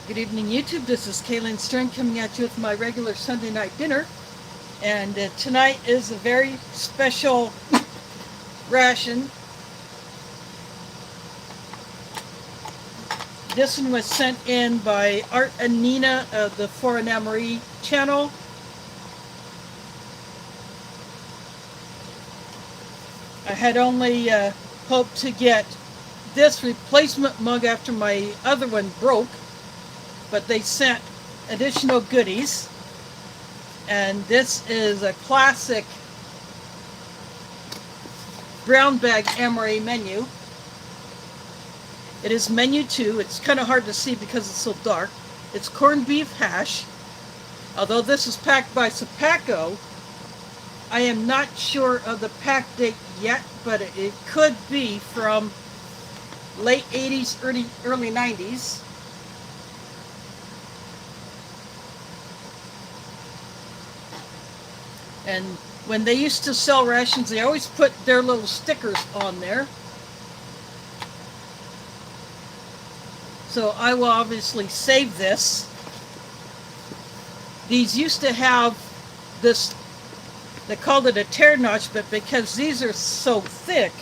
Good evening, YouTube. This is Kaylin Stern coming at you with my regular Sunday night dinner. And tonight is a very special ration. This one was sent in by Art and Nina of the Foreign MRE channel. I had only hoped to get this replacement mug after my other one broke, but they sent additional goodies. And this is a classic brown bag MRE menu. It is menu 2. It's kind of hard to see because it's so dark. It's corned beef hash. Although this is packed by Sapaco, I am not sure of the pack date yet, but it could be from late 80s, early 90s. And when they used to sell rations, they always put their little stickers on there. So I will obviously save this. These used to have this, they called it a tear notch, but because these are so thick,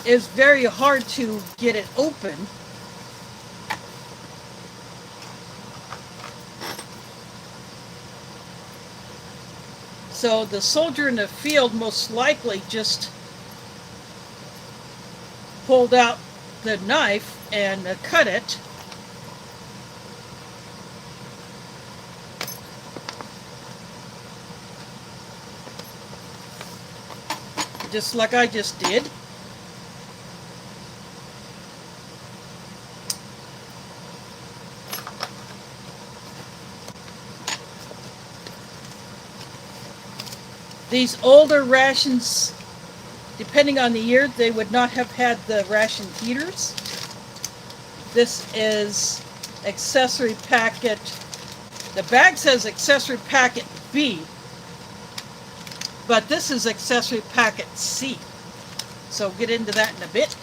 it's very hard to get it open. So the soldier in the field most likely just pulled out the knife and cut it. Just like I just did. These older rations, depending on the year, they would not have had the ration heaters. This is accessory packet. The bag says accessory packet B, but this is accessory packet C. So we'll get into that in a bit.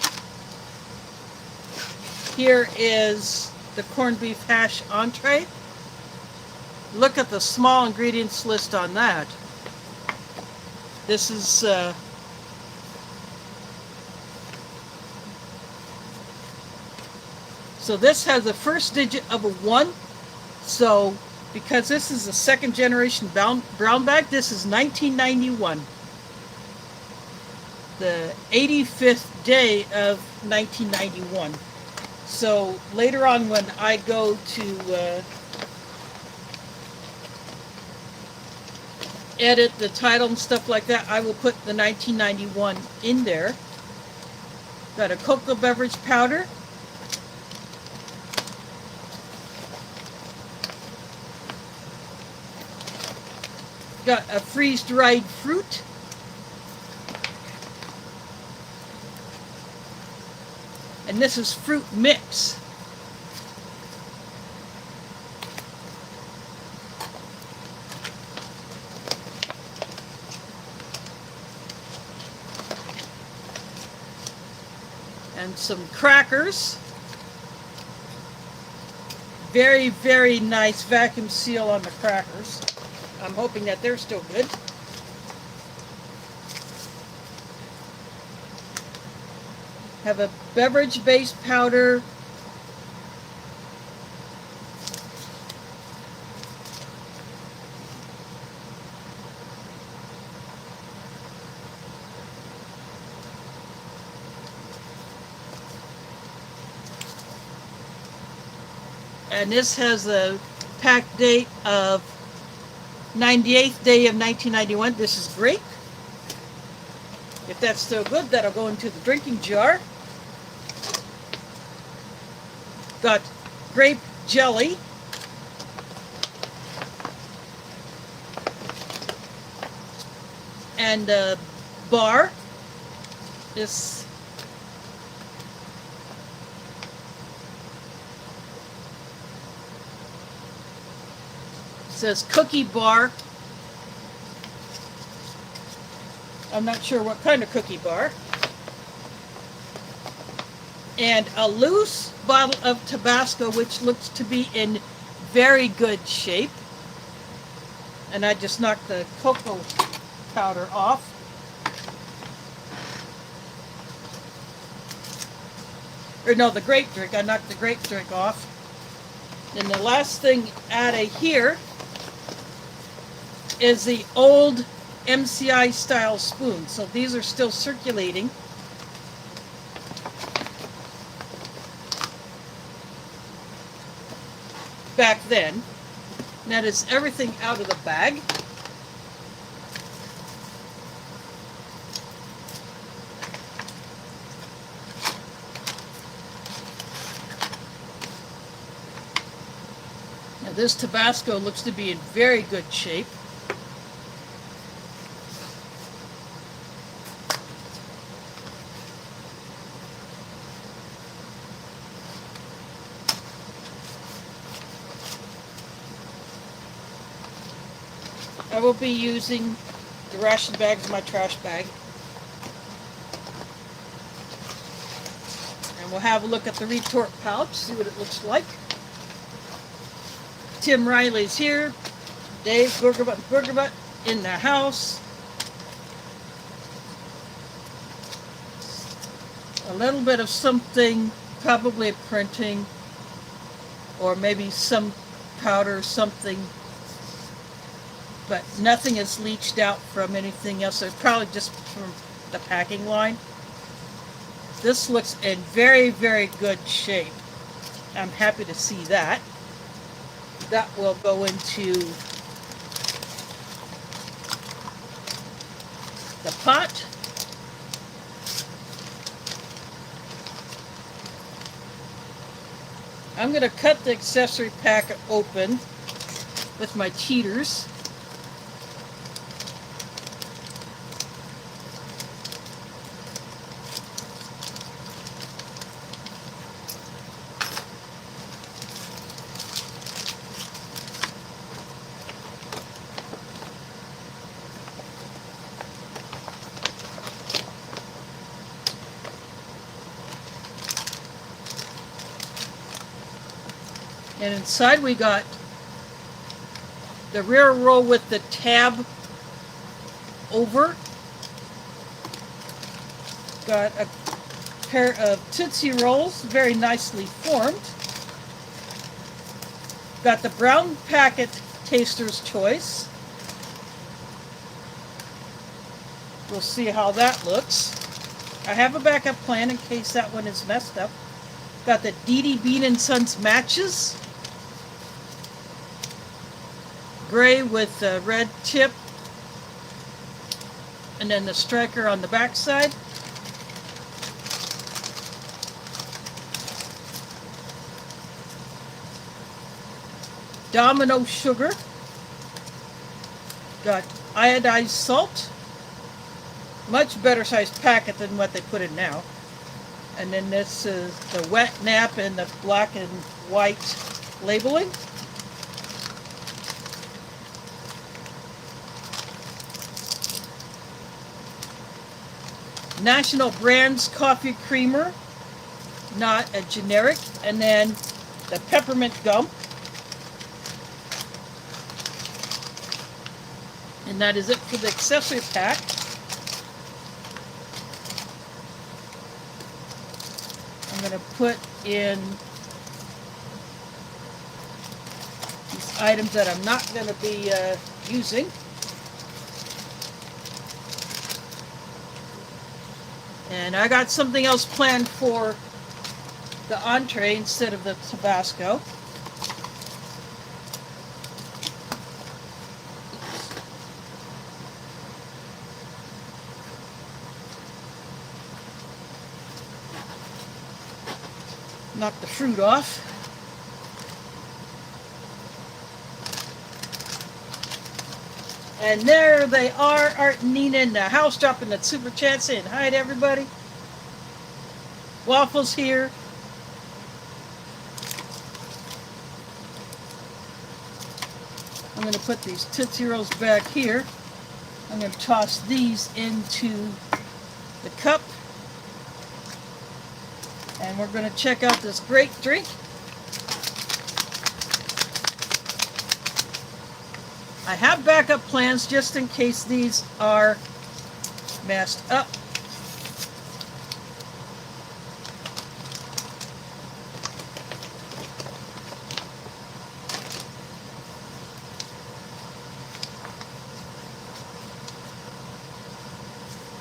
Here is the corned beef hash entree. Look at the small ingredients list on that. This is so this has the first digit of a 1. So because this is a second generation brown bag, this is 1991. The 85th day of 1991. So later on when I go to edit the title and stuff like that, I will put the 1991 in there. Got a cocoa beverage powder. Got a freeze-dried fruit. And this is fruit mix. And some crackers. Very, very nice vacuum seal on the crackers. I'm hoping that they're still good. Have a beverage base powder. And this has a pack date of 98th day of 1991. This is grape. If that's still good, that'll go into the drinking jar. Got grape jelly. And a bar. This says cookie bar. I'm not sure what kind of cookie bar. And a loose bottle of Tabasco, which looks to be in very good shape. And I just knocked the cocoa powder off. Or no, the grape drink. I knocked the grape drink off. And the last thing out of here is the old MCI style spoon. So these are still circulating. Back then. And that is everything out of the bag. Now this Tabasco looks to be in very good shape. I will be using the ration bag as my trash bag. And we'll have a look at the retort pouch, see what it looks like. Tim Riley's here. Dave Burgerbutt in the house. A little bit of something, probably printing, or maybe some powder, something. But nothing is leached out from anything else. So probably just from the packing line. This looks in very, very good shape. I'm happy to see that. That will go into the pot. I'm going to cut the accessory pack open with my cheaters. And inside we got the rear roll with the tab over. Got a pair of Tootsie Rolls, very nicely formed. Got the brown packet Taster's Choice. We'll see how that looks. I have a backup plan in case that one is messed up. Got the Dee Bean & Sons matches. Gray with the red tip. And then the striker on the back side. Domino sugar. Got iodized salt. Much better sized packet than what they put in now. And then this is the wet nap and the black and white labeling. National Brands coffee creamer, not a generic. And then the peppermint gum. And that is it for the accessory pack. I'm going to put in these items that I'm not going to be using. And I got something else planned for the entree instead of the Tabasco. Knock the fruit off. And there they are, Art and Nina in the house, dropping the super chat saying hi to everybody. Waffles here. I'm going to put these Tootsie Rolls back here. I'm going to toss these into the cup. And we're going to check out this great drink. I have backup plans just in case these are messed up.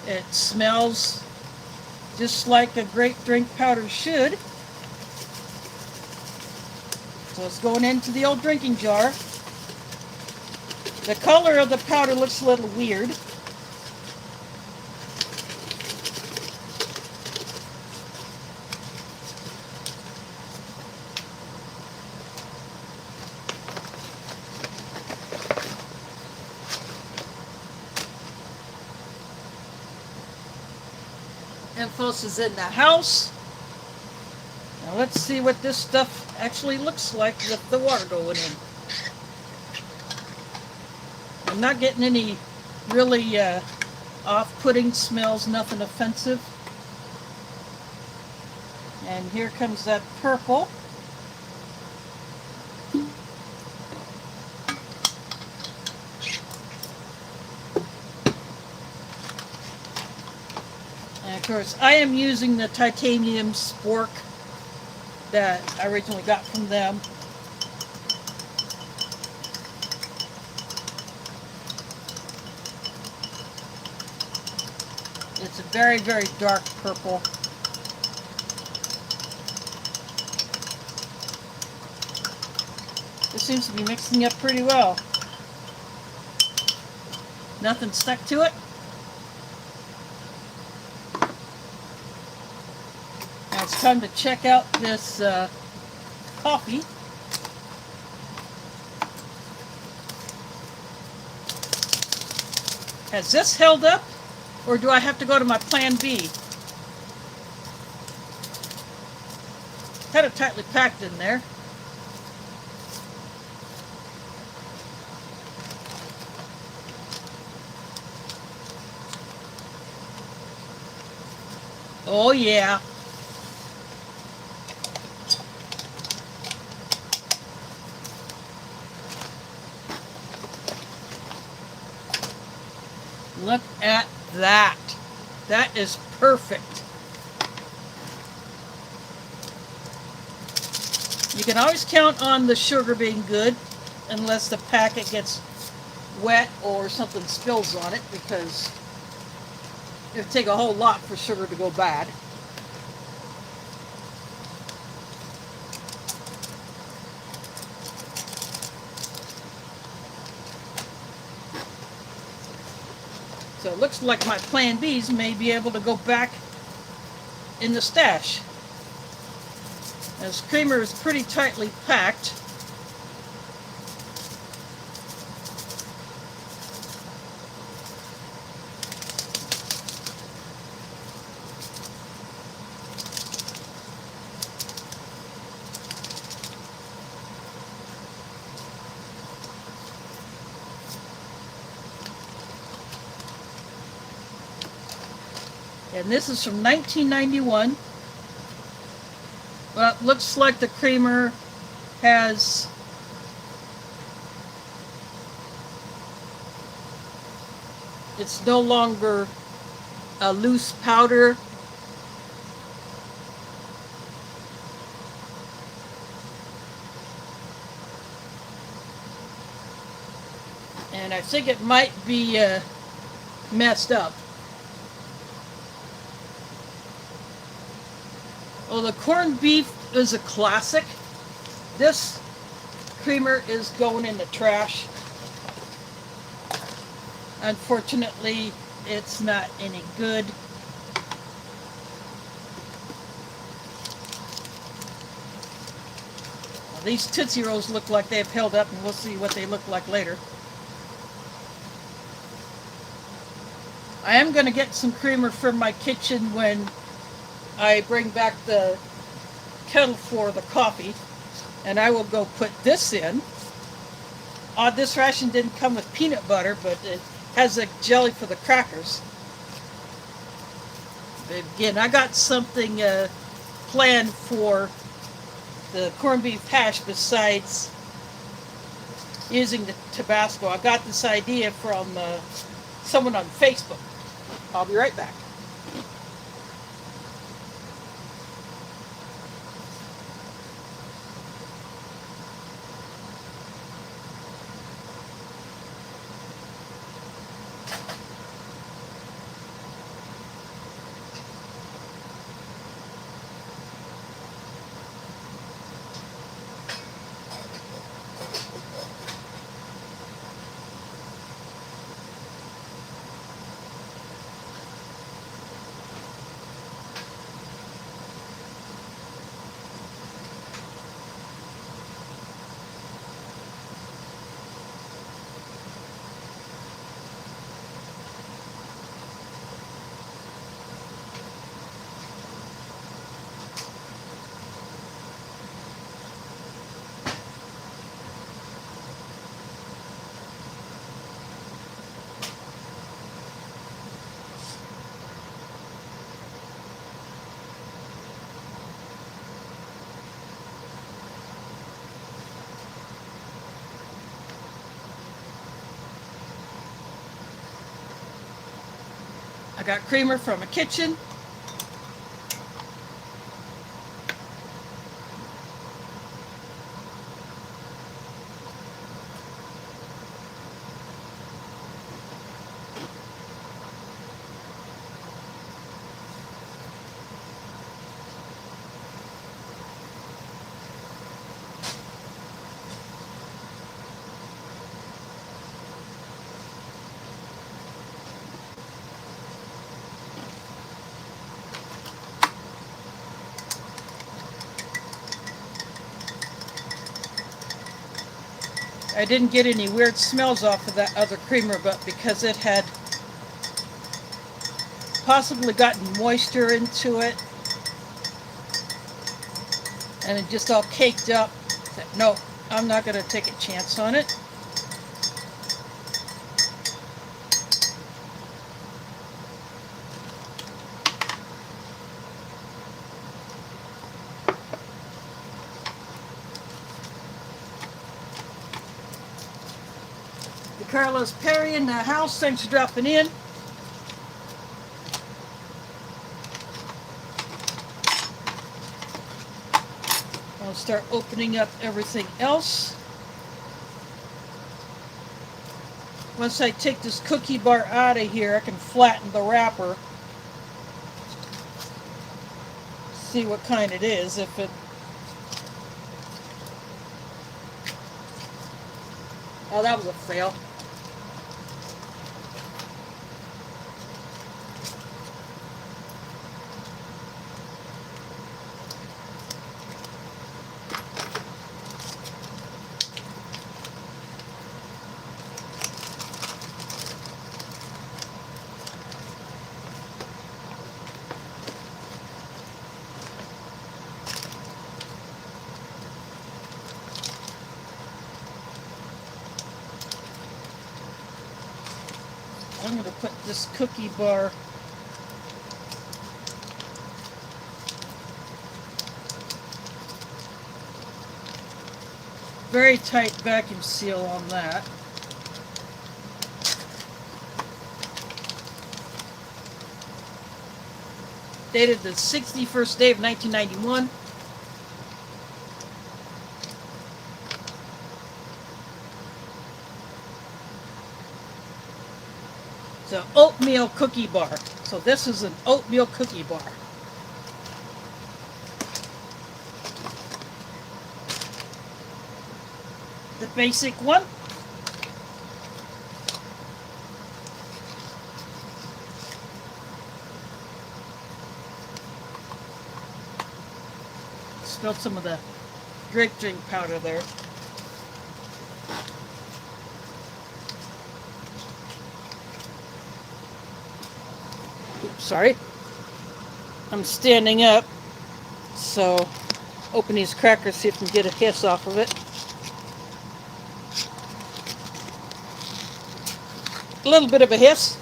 It smells just like a great drink powder should. So it's going into the old drinking jar. The color of the powder looks a little weird. Infos is in the house. Now let's see what this stuff actually looks like with the water going in. I'm not getting any really off-putting smells, nothing offensive. And here comes that purple. And of course, I am using the titanium spork that I originally got from them. It's a very, very dark purple. This seems to be mixing up pretty well. Nothing stuck to it. Now it's time to check out this coffee. Has this held up, or do I have to go to my plan B? Kind of tightly packed in there. Oh yeah. Look at that. That is perfect. You can always count on the sugar being good unless the packet gets wet or something spills on it, because it would take a whole lot for sugar to go bad. So it looks like my plan Bs may be able to go back in the stash. This creamer is pretty tightly packed. And this is from 1991. Well, it looks like the creamer has it's no longer a loose powder. And I think it might be messed up. Well, the corned beef is a classic. This creamer is going in the trash. Unfortunately, it's not any good. Well, these Tootsie Rolls look like they've held up, and we'll see what they look like later. I am going to get some creamer from my kitchen when I bring back the kettle for the coffee, and I will go put this in. This ration didn't come with peanut butter, but it has a jelly for the crackers. But again, I got something planned for the corned beef hash besides using the Tabasco. I got this idea from someone on Facebook. I'll be right back. I got creamer from a kitchen. I didn't get any weird smells off of that other creamer, but because it had possibly gotten moisture into it and it just all caked up, no, I'm not going to take a chance on it. Carlos Perry in the house. Thanks for dropping in. I'll start opening up everything else. Once I take this cookie bar out of here, I can flatten the wrapper. See what kind it is. If it... Oh, that was a fail. I'm going to put this cookie bar very tight vacuum seal on that. Dated the 61st day of 1991. It's an oatmeal cookie bar. So this is an oatmeal cookie bar. The basic one. Spilled some of the grape drink powder there. Oops, sorry. I'm standing up, so open these crackers, see if we can get a hiss off of it. A little bit of a hiss.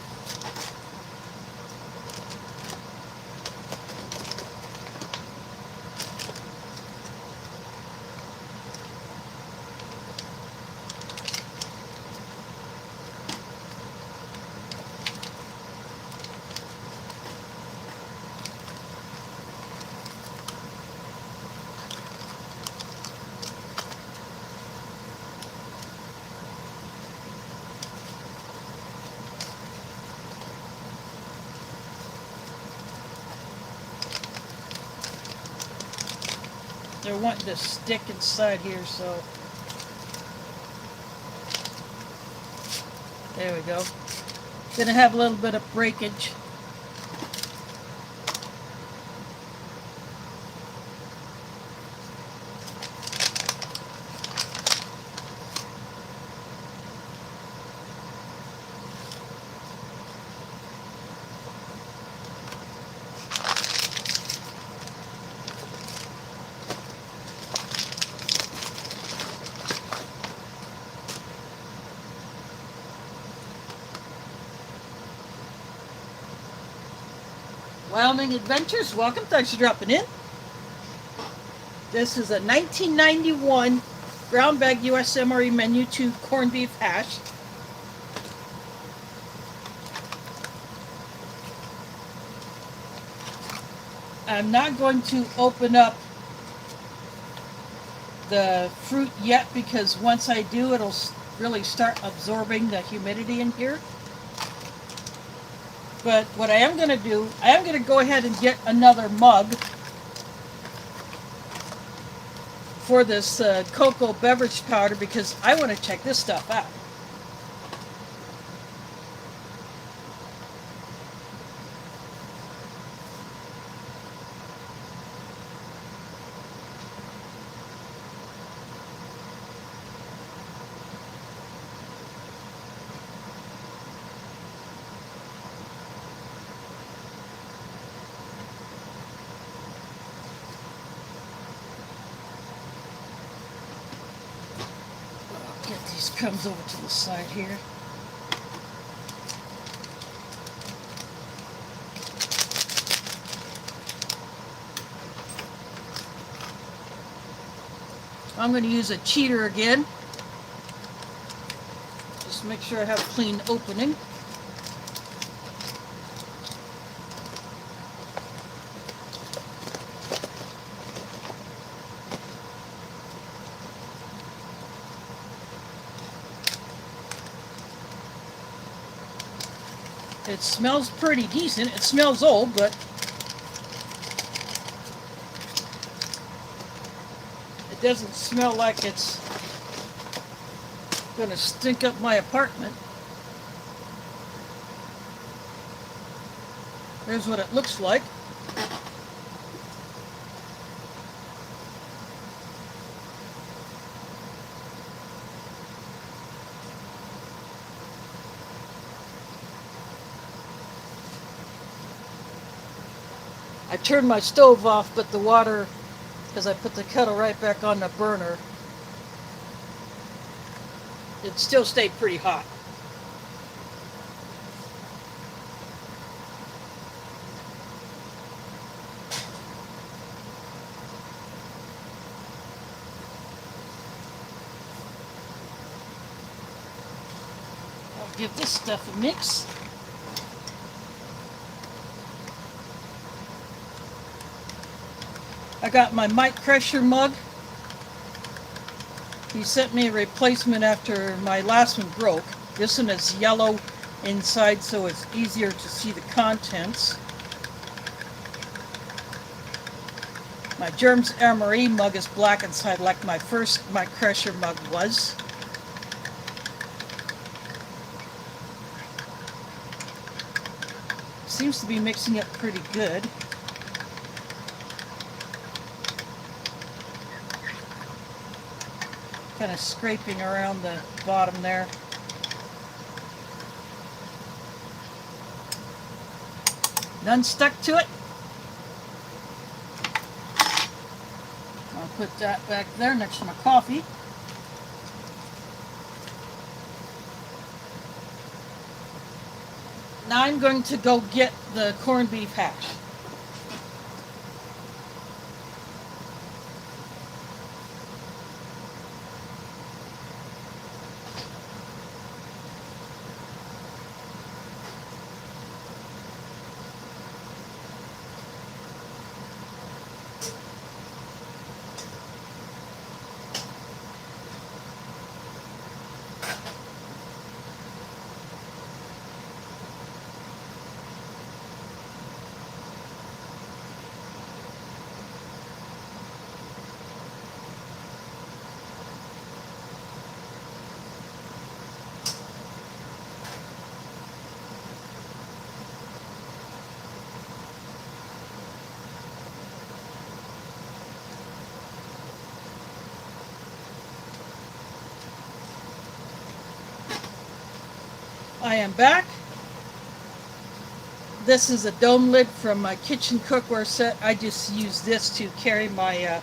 They're wanting to stick inside here, so there we go. Gonna have a little bit of breakage. Wyoming Adventures, welcome. Thanks for dropping in. This is a 1991 brown bag US MRE menu 2 corned beef hash. I'm not going to open up the fruit yet because once I do, it'll really start absorbing the humidity in here. But what I am going to do, I am going to go ahead and get another mug for this cocoa beverage powder because I want to check this stuff out. Get these crumbs over to the side here. I'm going to use a cheater again. Just make sure I have a clean opening. It smells pretty decent. It smells old, but it doesn't smell like it's gonna stink up my apartment. There's what it looks like. I turned my stove off, but the water, because I put the kettle right back on the burner, it still stayed pretty hot. I'll give this stuff a mix. I got my Mike Kresher mug. He sent me a replacement after my last one broke. This one is yellow inside, so it's easier to see the contents. My Germs MRE mug is black inside like my first Mike Kresher mug was. Seems to be mixing up pretty good. Kind of scraping around the bottom there. None stuck to it. I'll put that back there next to my coffee. Now I'm going to go get the corned beef hash. I am back. This is a dome lid from my kitchen cookware set. I just use this to carry my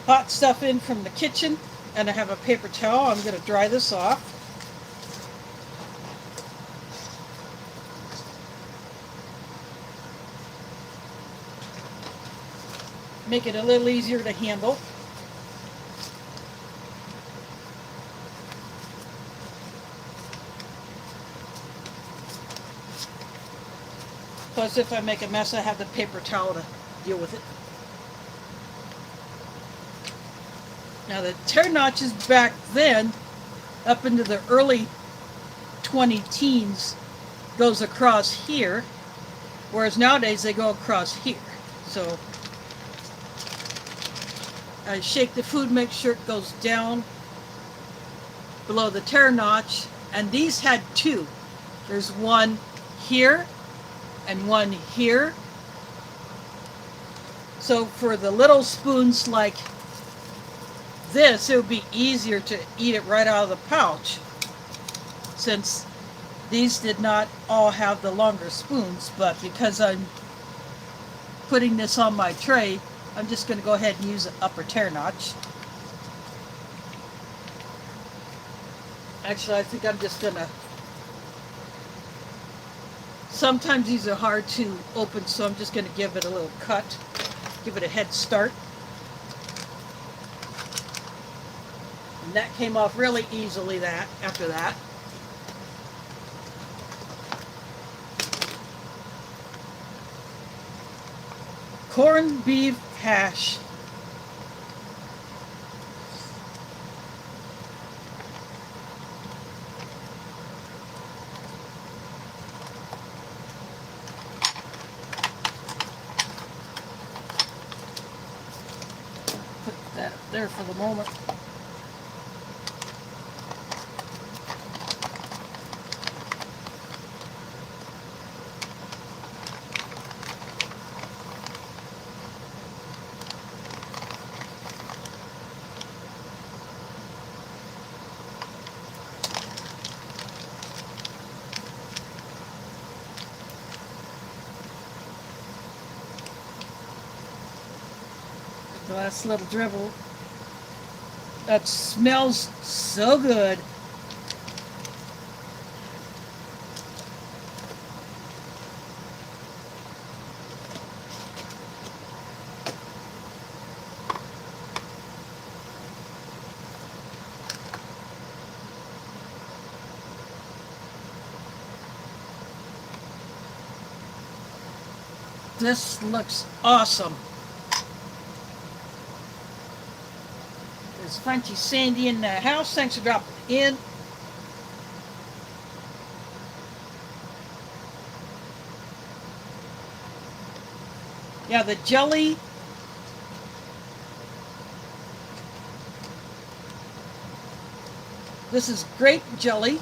hot stuff in from the kitchen. And I have a paper towel. I'm going to dry this off. Make it a little easier to handle. Plus, if I make a mess, I have the paper towel to deal with it. Now, the tear notches back then, up into the early 20 teens, goes across here, whereas nowadays they go across here. So, I shake the food, make sure it goes down below the tear notch, and these had two. There's one here and one here. So for the little spoons like this, it would be easier to eat it right out of the pouch, since these did not all have the longer spoons. But because I'm putting this on my tray, I'm just going to go ahead and use the upper tear notch. Actually, I think I'm just going to... Sometimes these are hard to open, so I'm just going to give it a little cut. Give it a head start. And that came off really easily after that. Corned beef hash. Put that up there for the moment. The last little dribble. That smells so good. This looks awesome. It's Frenchy Sandy in the house. Thanks for dropping in. Yeah, the jelly. This is grape jelly.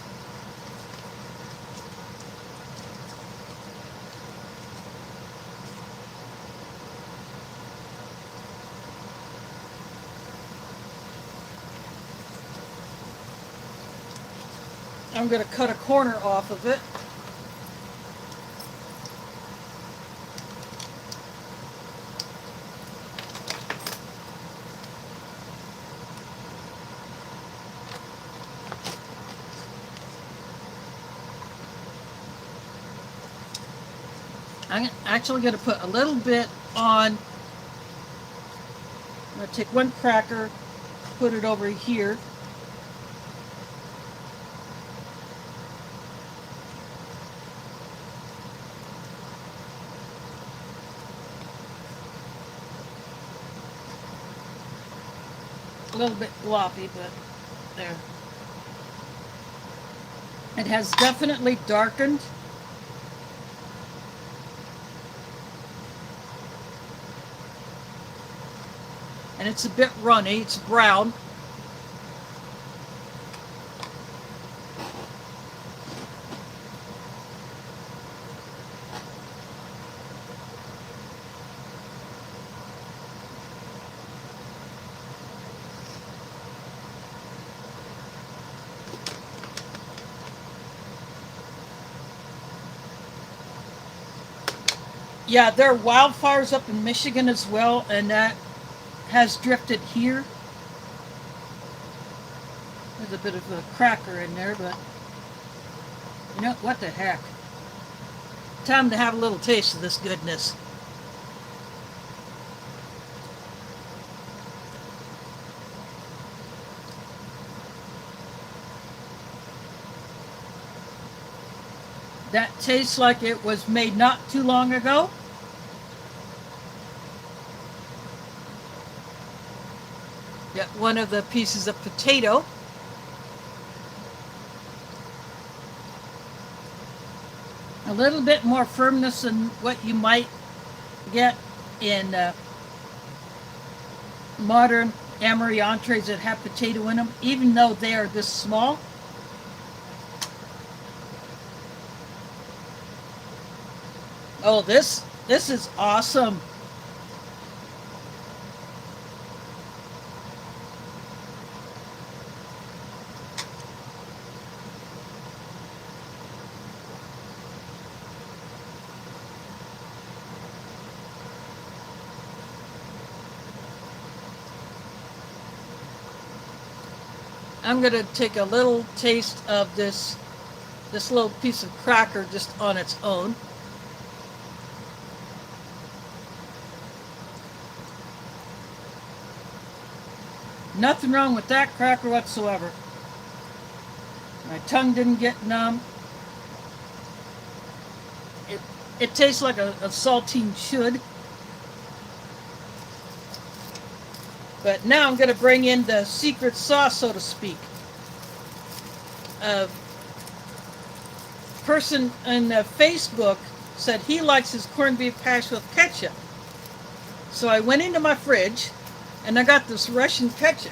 I'm going to cut a corner off of it. I'm actually going to put a little bit on. I'm going to take one cracker, put it over here. A little bit gloppy, but there. It has definitely darkened. And it's a bit runny. It's brown. Yeah, there are wildfires up in Michigan as well, and that has drifted here. There's a bit of a cracker in there, but you know, what the heck. Time to have a little taste of this goodness. That tastes like it was made not too long ago. Got one of the pieces of potato. A little bit more firmness than what you might get in modern MRE entrees that have potato in them, even though they are this small. Oh, this is awesome. I'm going to take a little taste of this little piece of cracker just on its own. Nothing wrong with that cracker whatsoever. My tongue didn't get numb. It tastes like a saltine should. But now I'm going to bring in the secret sauce, so to speak. A person on Facebook said he likes his corned beef hash with ketchup. So I went into my fridge and I got this Russian ketchup.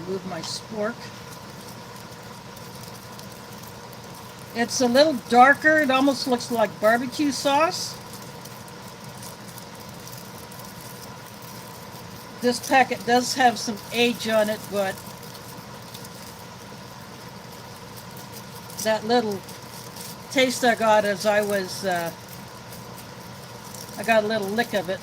Move my spork. It's a little darker. It almost looks like barbecue sauce. This packet does have some age on it, but that little taste I got as I was, I got a little lick of it.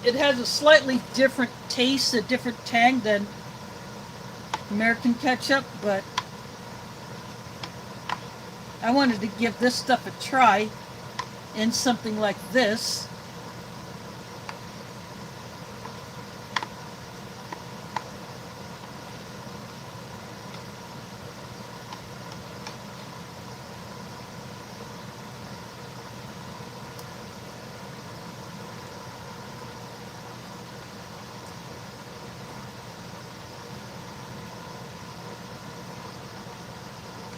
It has a slightly different taste, a different tang than American ketchup, but I wanted to give this stuff a try in something like this.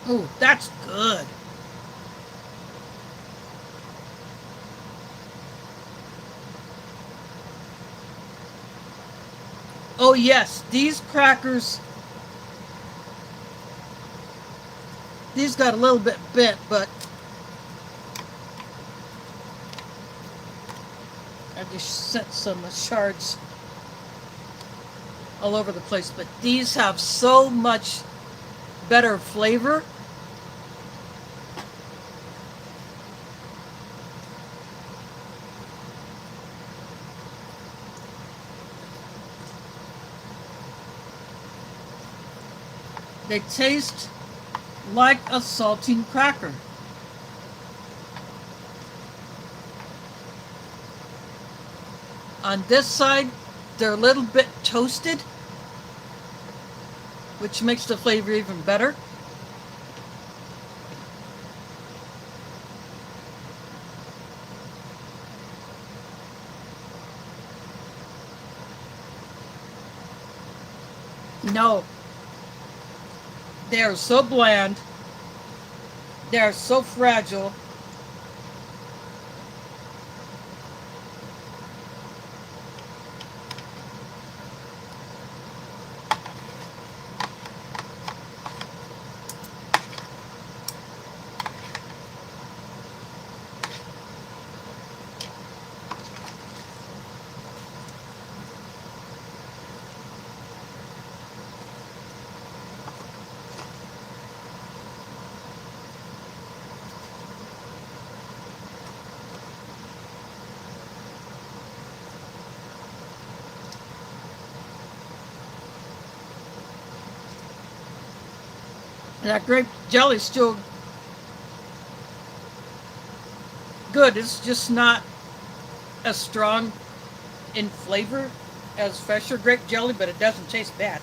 Oh, that's good. Oh yes, these crackers, these got a little bit bent, but I just set some shards all over the place, but these have so much better flavor. They taste like a saltine cracker. On this side, they're a little bit toasted, which makes the flavor even better. No, They are so bland. They are so fragile. And that grape jelly is still good. It's just not as strong in flavor as fresher grape jelly, but it doesn't taste bad.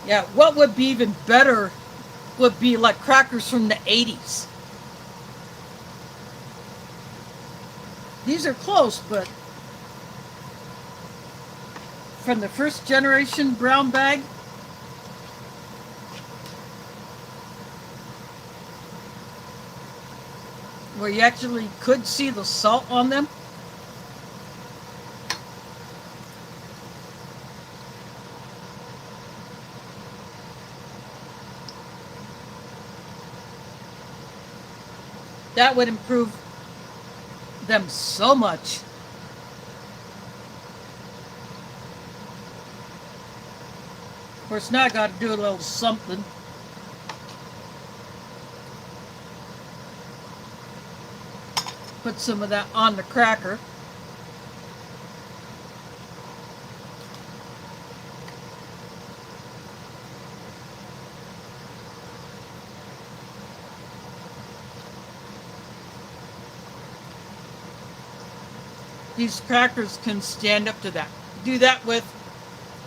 Yeah, what would be even better would be like crackers from the 80s. These are close, but from the first generation brown bag, where you actually could see the salt on them. That would improve them so much. Of course, now I got to do a little something. Put some of that on the cracker. These crackers can stand up to that. Do that with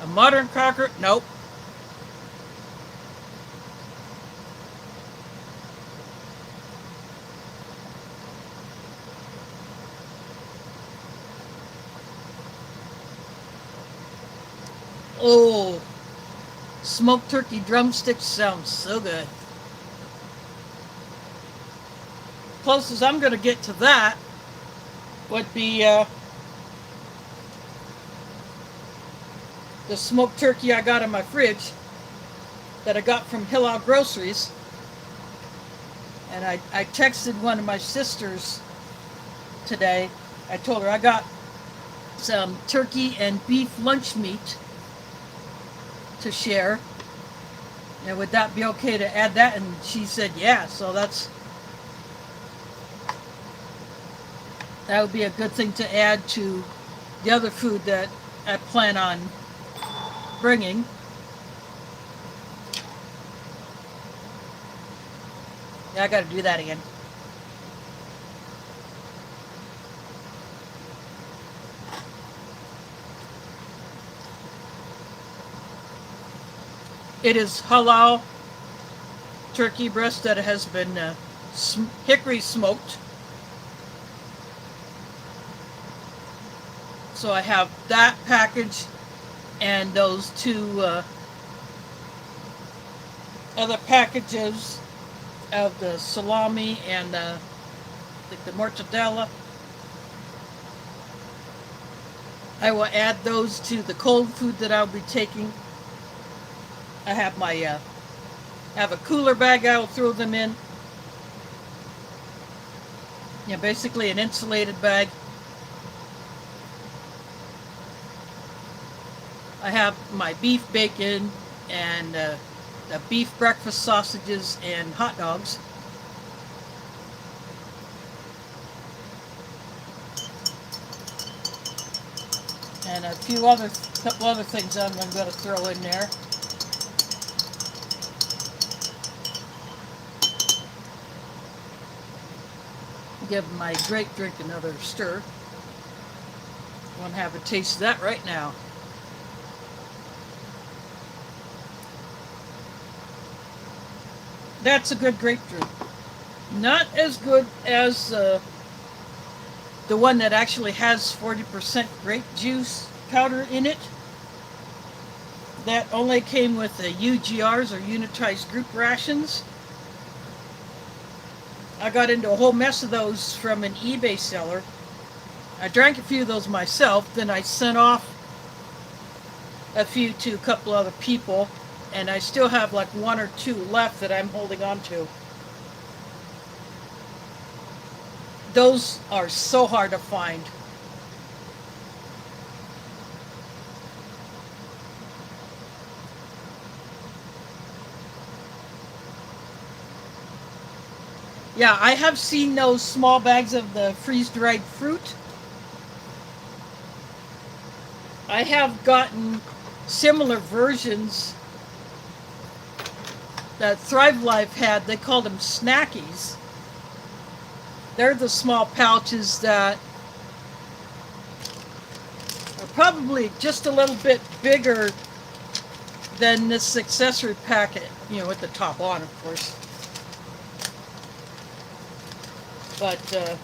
a modern cracker? Nope. Oh, smoked turkey drumsticks sounds so good. Closest I'm going to get to that would be the smoked turkey I got in my fridge that I got from Hillel Groceries. And I texted one of my sisters today. I told her I got some turkey and beef lunch meat to share. And would that be okay to add that? And she said, yeah. So that would be a good thing to add to the other food that I plan on bringing. Yeah, I got to do that again. It is halal turkey breast that has been hickory smoked. So I have that package and those two other packages of the salami and the mortadella. I will add those to the cold food that I'll be taking. I have my have a cooler bag I will throw them in. Yeah, basically an insulated bag. I have my beef bacon and the beef breakfast sausages and hot dogs. And a couple other things I'm going to throw in there. Give my grape drink another stir. I want to have a taste of that right now. That's a good grape drink. Not as good as the one that actually has 40% grape juice powder in it. That only came with the UGRs, or unitized group rations. I got into a whole mess of those from an eBay seller. I drank a few of those myself, then I sent off a few to a couple other people, and I still have like one or two left that I'm holding on to. Those are so hard to find. Yeah, I have seen those small bags of the freeze-dried fruit. I have gotten similar versions that Thrive Life had. They called them snackies. They're the small pouches that are probably just a little bit bigger than this accessory packet, you know, with the top on, of course. But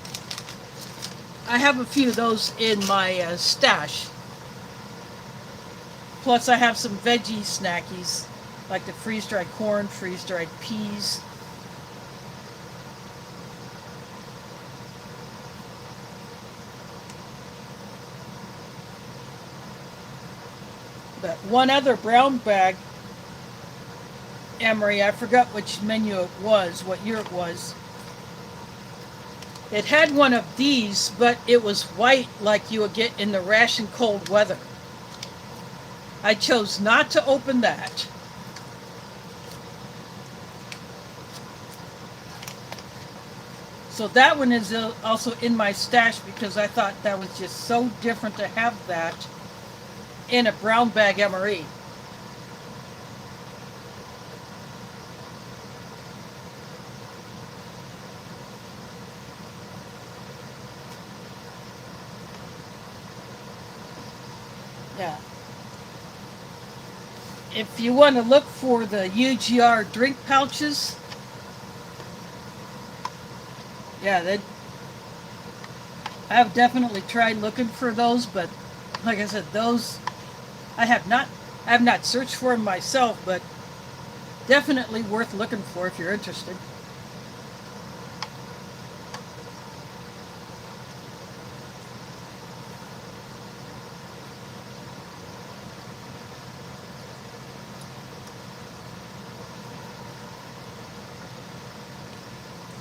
I have a few of those in my stash. Plus I have some veggie snackies, like the freeze-dried corn, freeze-dried peas. But one other brown bag, MRE, I forgot which menu it was, what year it was. It had one of these, but it was white like you would get in the Ration cold weather. I chose not to open that. So that one is also in my stash because I thought that was just so different to have that in a brown bag MRE. Yeah. If you want to look for the UGR drink pouches, yeah, I have definitely tried looking for those, but like I said, those I have not searched for them myself, but definitely worth looking for if you're interested.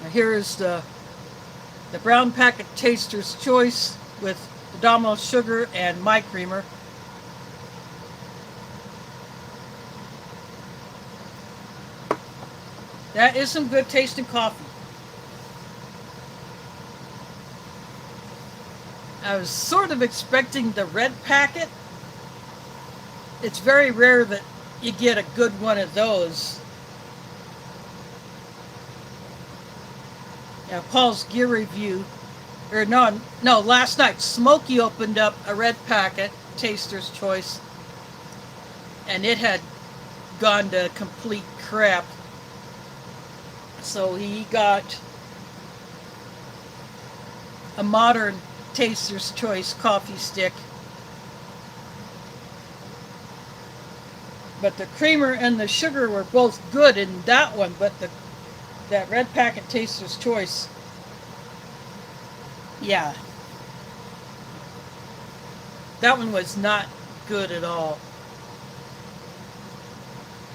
Now here is the brown packet Taster's Choice with the Domino sugar and my creamer. That is some good tasting coffee. I was sort of expecting the red packet. It's very rare that you get a good one of those. Yeah, Paul's gear review, or no, last night Smokey opened up a red packet, Taster's Choice, and it had gone to complete crap. So he got a modern Taster's Choice coffee stick. But the creamer and the sugar were both good in that one, but that red packet Taster's Choice, yeah, that one was not good at all.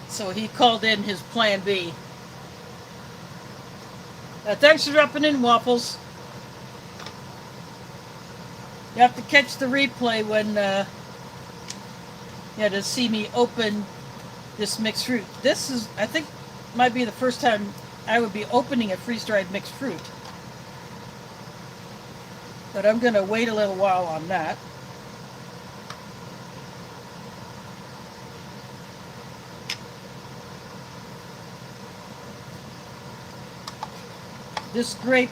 So he called in his plan B. Thanks for dropping in, Waffles. You have to catch the replay when, to see me open this mixed fruit. This is, I think, might be the first time I would be opening a freeze-dried mixed fruit. But I'm going to wait a little while on that. This grape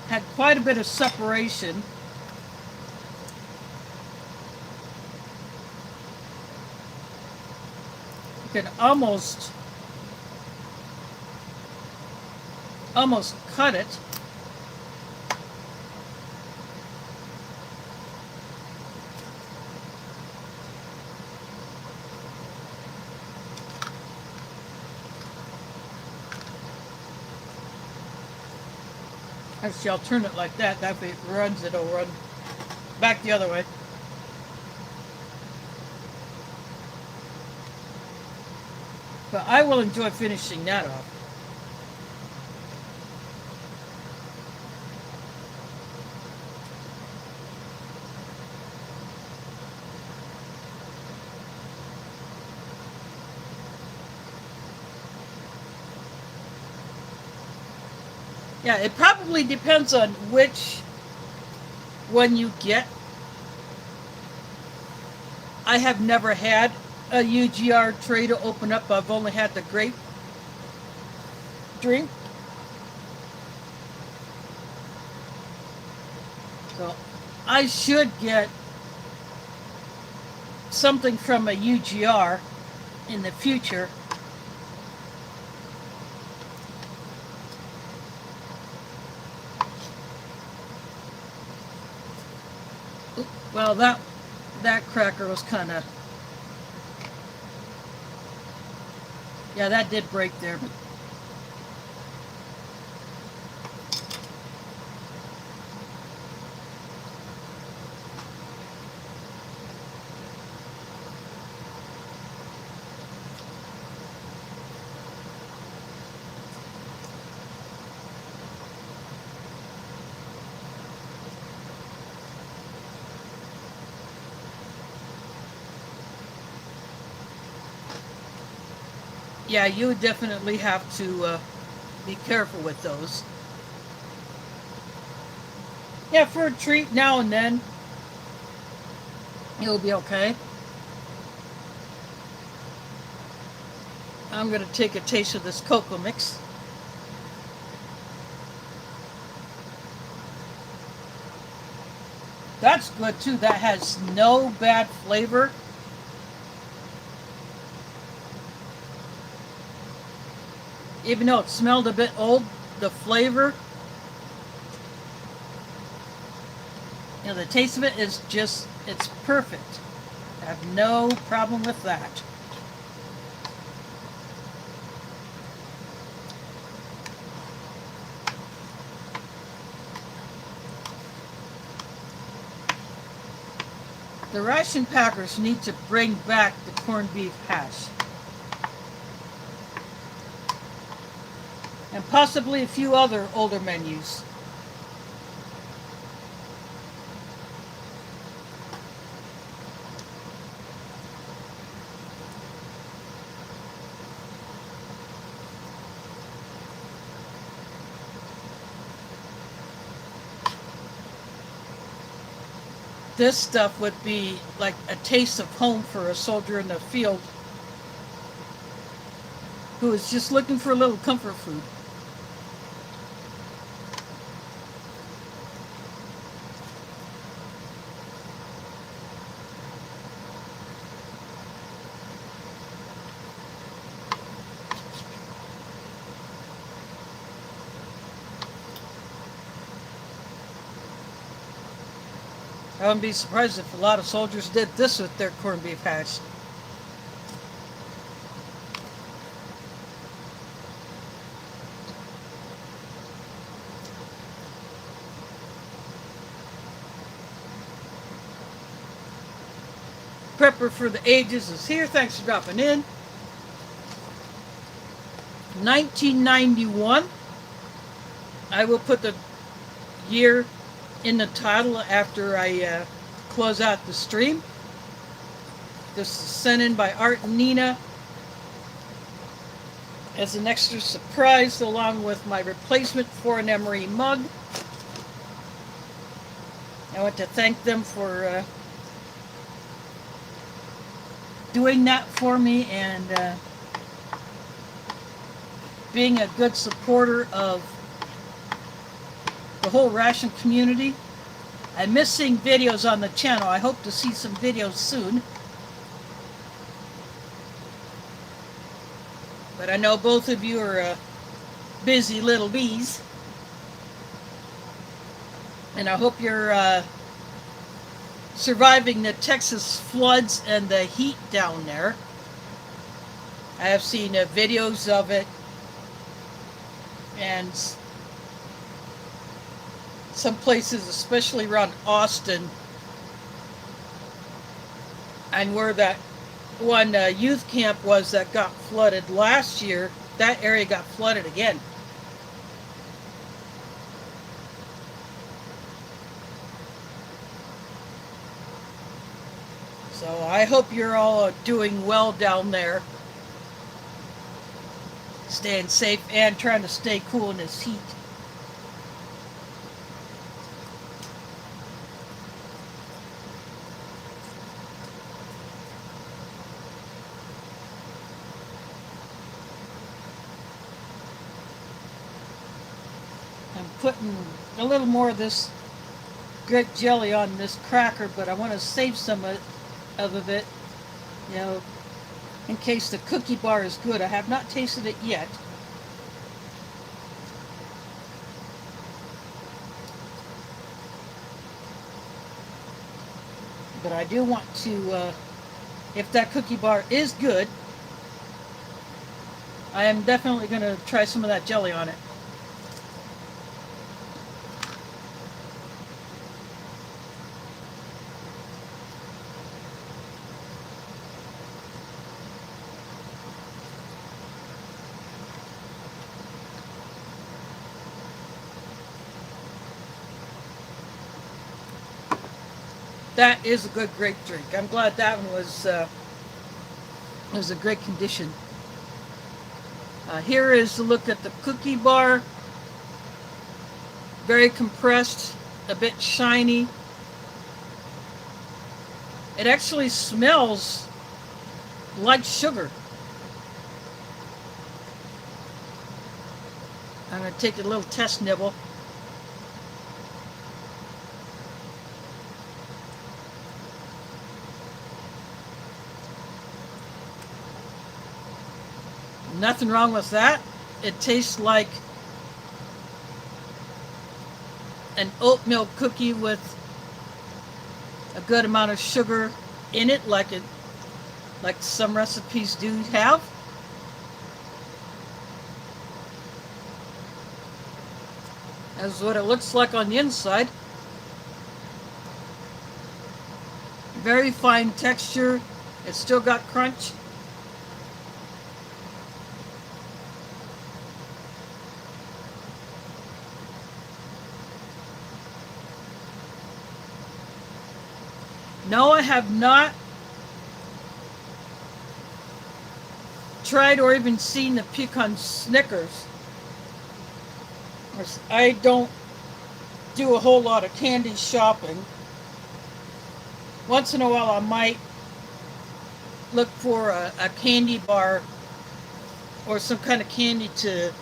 had quite a bit of separation. You can almost almost cut it. Actually, I'll turn it like that. That way it runs, it'll run back the other way. But I will enjoy finishing that off. Yeah, it probably depends on which one you get. I have never had a UGR tray to open up. I've only had the grape drink. So I should get something from a UGR in the future. Well, that cracker was kind of... Yeah, that did break there. But yeah, you would definitely have to be careful with those. Yeah, for a treat now and then, it'll be okay. I'm going to take a taste of this cocoa mix. That's good too. That has no bad flavor. Even though it smelled a bit old, the flavor, you know, the taste of it is just, it's perfect. I have no problem with that. The ration packers need to bring back the corned beef hash. And possibly a few other older menus. This stuff would be like a taste of home for a soldier in the field who is just looking for a little comfort food. I wouldn't be surprised if a lot of soldiers did this with their corned beef hash. Prepper for the Ages is here. Thanks for dropping in. 1991. I will put the year in the title after I close out the stream. This is sent in by Art and Nina as an extra surprise, along with my replacement for an MRE mug. I want to thank them for doing that for me and being a good supporter of the whole Ration community. I miss seeing videos on the channel. I hope to see some videos soon. But I know both of you are busy little bees. And I hope you're surviving the Texas floods and the heat down there. I have seen videos of it, and some places, especially around Austin, and where that one youth camp was that got flooded last year, that area got flooded again. So I hope you're all doing well down there, staying safe and trying to stay cool in this heat. I'm putting a little more of this grape jelly on this cracker, but I want to save some of it, you know, in case the cookie bar is good. I have not tasted it yet. But I do want to, if that cookie bar is good, I am definitely going to try some of that jelly on it. That is a good grape drink. I'm glad that one was a great condition. Here is a look at the cookie bar. Very compressed, a bit shiny. It actually smells like sugar. I'm going to take a little test nibble. Nothing wrong with that. It tastes like an oatmeal cookie with a good amount of sugar in it, like some recipes do have. That's what it looks like on the inside. Very fine texture. It's still got crunch. No, I have not tried or even seen the pecan Snickers. I don't do a whole lot of candy shopping. Once in a while I might look for a candy bar or some kind of candy to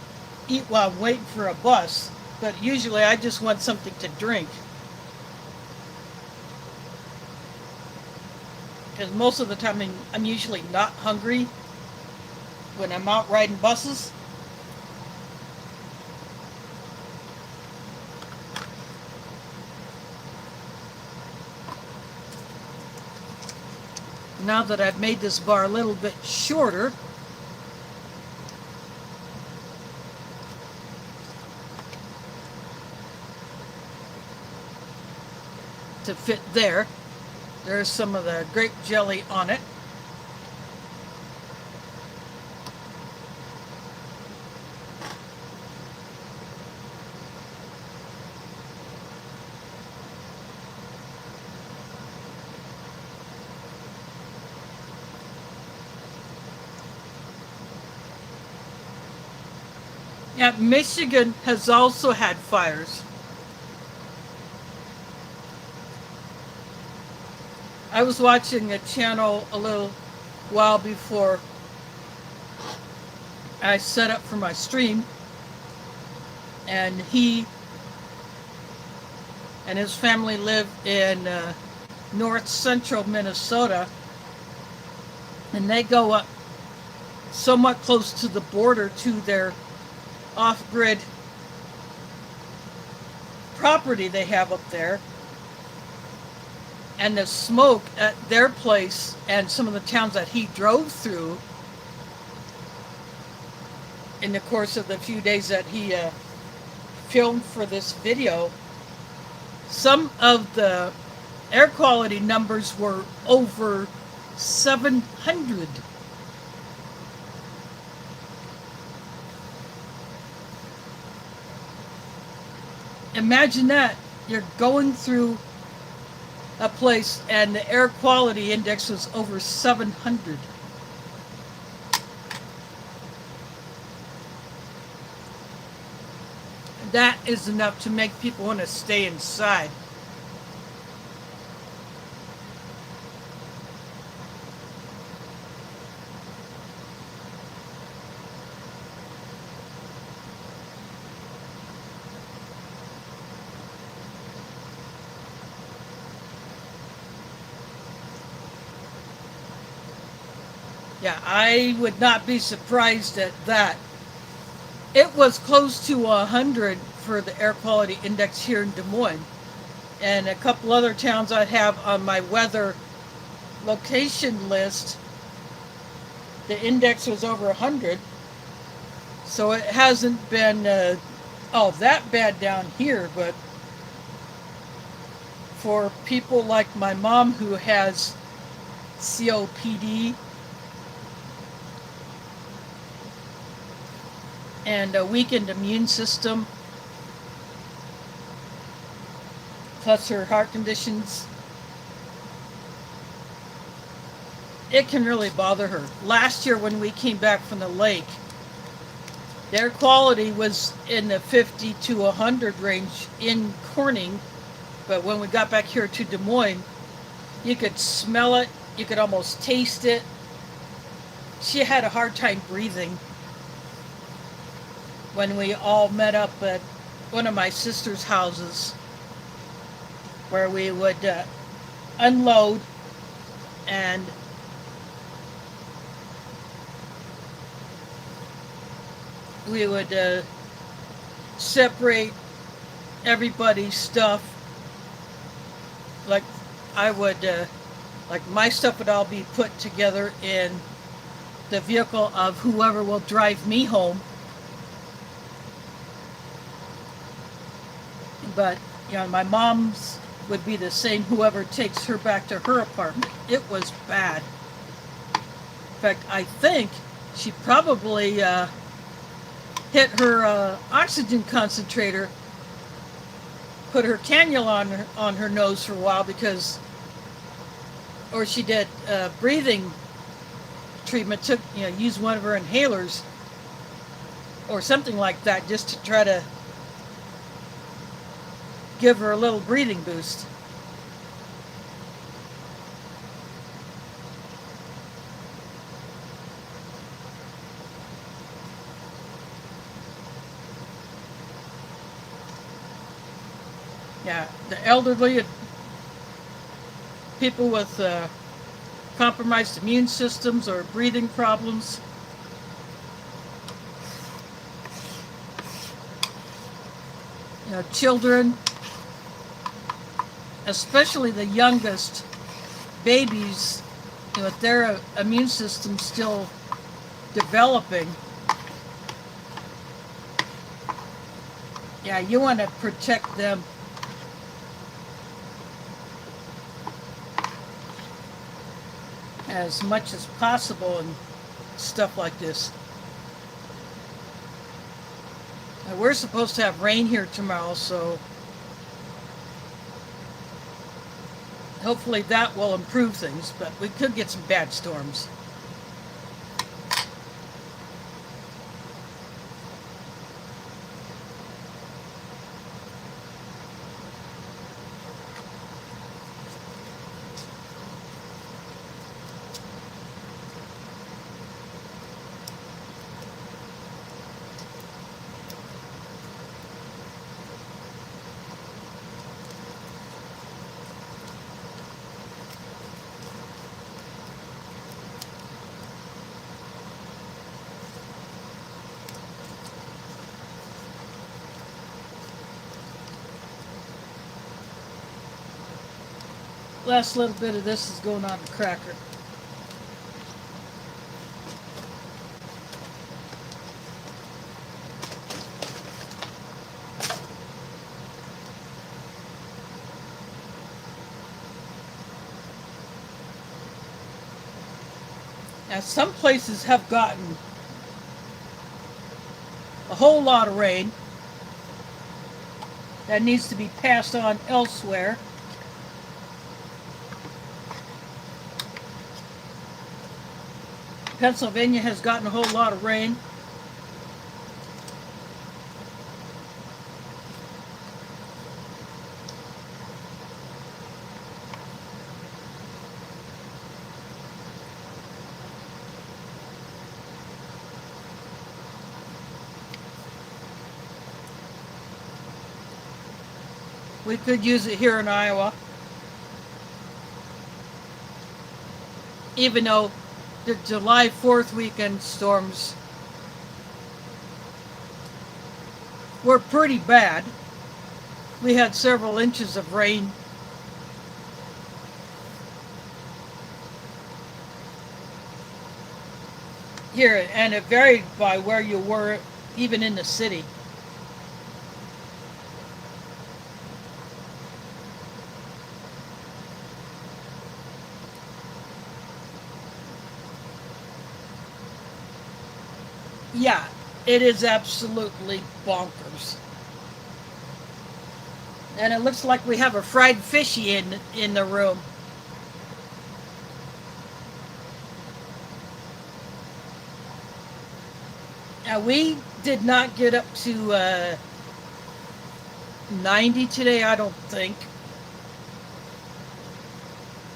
eat while I'm waiting for a bus, but usually I just want something to drink. Because most of the time I'm usually not hungry when I'm out riding buses. Now that I've made this bar a little bit shorter, to fit there, there's some of the grape jelly on it. Yeah, Michigan has also had fires. I was watching a channel a little while before I set up for my stream, and he and his family live in north central Minnesota, and they go up somewhat close to the border to their off-grid property they have up there, and the smoke at their place and some of the towns that he drove through in the course of the few days that he filmed for this video, some of the air quality numbers were over 700. Imagine that. You're going through a place and the air quality index was over 700. That is enough to make people want to stay inside. Yeah, I would not be surprised at that. It was close to 100 for the air quality index here in Des Moines. And a couple other towns I have on my weather location list, the index was over 100. So it hasn't been that bad down here, but for people like my mom who has COPD and a weakened immune system, plus her heart conditions, it can really bother her. Last year when we came back from the lake, the air quality was in the 50 to 100 range in Corning, but when we got back here to Des Moines, you could smell it, you could almost taste it. She had a hard time breathing. When we all met up at one of my sister's houses, where we would unload and we would separate everybody's stuff. Like I would, like my stuff would all be put together in the vehicle of whoever will drive me home. But, you know, my mom's would be the same, whoever takes her back to her apartment. It was bad. In fact, I think she probably hit her oxygen concentrator, put her cannula on her nose for a while because, or she did breathing treatment, used one of her inhalers or something like that just to try to give her a little breathing boost. Yeah, the elderly, people with compromised immune systems or breathing problems, children, especially the youngest babies, with their immune system still developing. Yeah, you want to protect them. As much as possible and stuff like this. Now, we're supposed to have rain here tomorrow, so hopefully that will improve things, but we could get some bad storms. Last little bit of this is going on the cracker. Now, some places have gotten a whole lot of rain that needs to be passed on elsewhere. Pennsylvania has gotten a whole lot of rain. We could use it here in Iowa. Even though the July 4th weekend storms were pretty bad. We had several inches of rain. Here, and it varied by where you were, even in the city. Yeah, it is absolutely bonkers. And it looks like we have a fried fishy in the room. Now, we did not get up to 90 today, I don't think.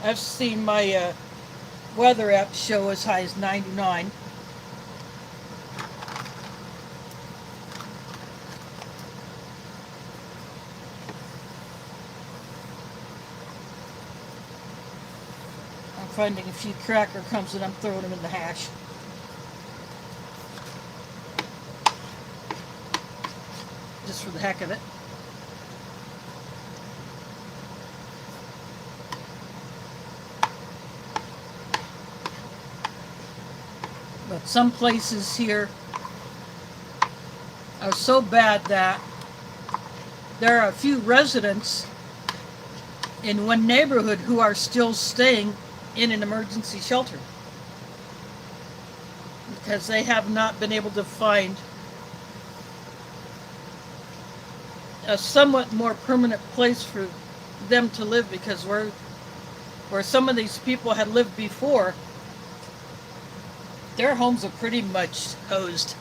I've seen my weather app show as high as 99. I'm finding a few cracker crumbs and I'm throwing them in the hash. Just for the heck of it. But some places here are so bad that there are a few residents in one neighborhood who are still staying in an emergency shelter because they have not been able to find a somewhat more permanent place for them to live, because where some of these people had lived before, their homes are pretty much hosed.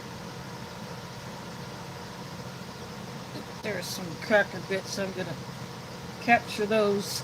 There are some cracker bits, so I'm going to capture those.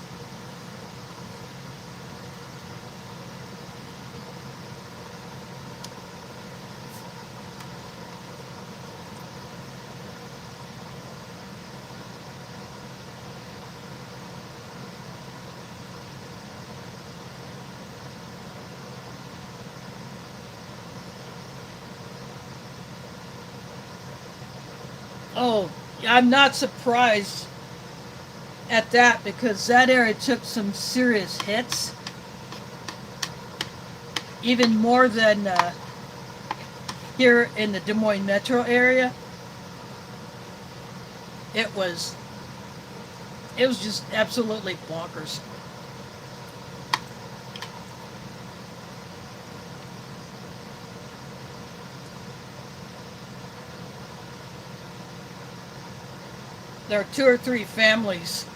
Oh, I'm not surprised at that, because that area took some serious hits. Even more than here in the Des Moines metro area. It was just absolutely bonkers. There are 2 or 3 families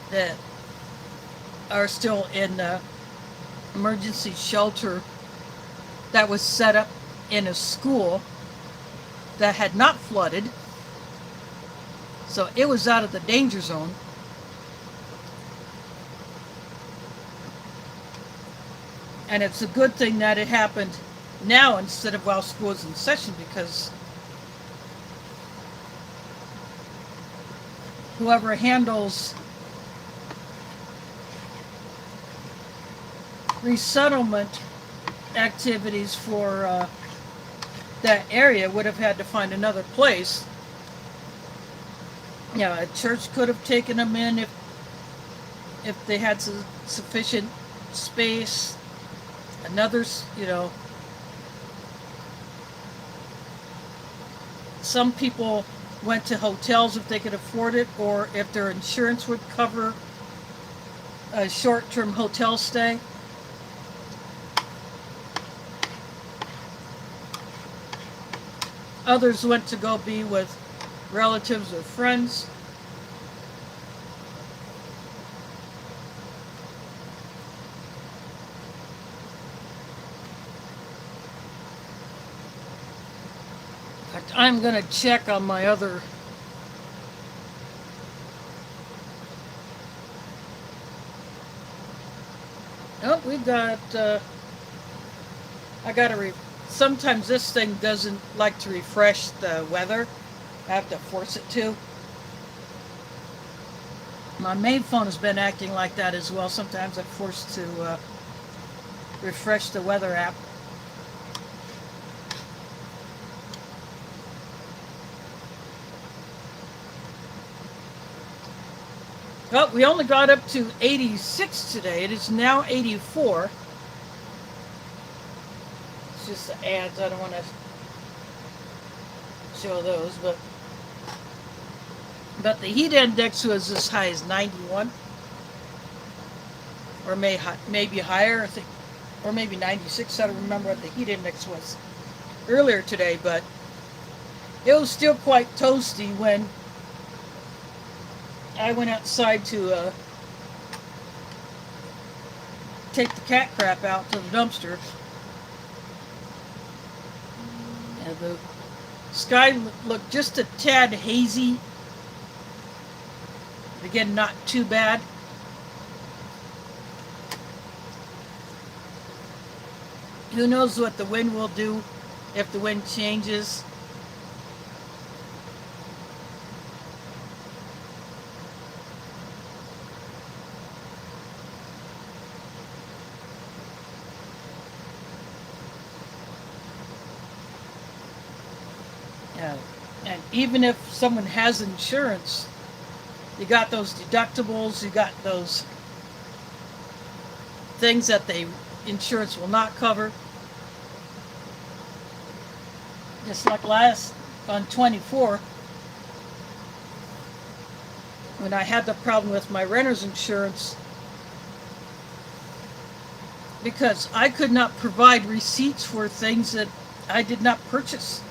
that are still in emergency shelter that was set up in a school that had not flooded, so it was out of the danger zone. And it's a good thing that it happened now instead of while school was in session, because whoever handles resettlement activities for that area would have had to find another place. Yeah, a church could have taken them in if they had sufficient space. Another's, some people went to hotels if they could afford it, or if their insurance would cover a short-term hotel stay. Others went to go be with relatives or friends. In fact, I'm going to check on my other oh, we got I got to sometimes this thing doesn't like to refresh the weather. I have to force it to. My main phone has been acting like that as well. Sometimes I'm forced to refresh the weather app. Well, we only got up to 86 today. It is now 84. It's just the ads. I don't want to show those, but the heat index was as high as 91, or maybe higher, I think, or maybe 96. I don't remember what the heat index was earlier today, but it was still quite toasty when I went outside to take the cat crap out to the dumpster. And the sky looked just a tad hazy. Again, not too bad. Who knows what the wind will do if the wind changes. And even if someone has insurance, you got those deductibles, you got those things that the insurance will not cover. Just like on 24, when I had the problem with my renter's insurance, because I could not provide receipts for things that I did not purchase.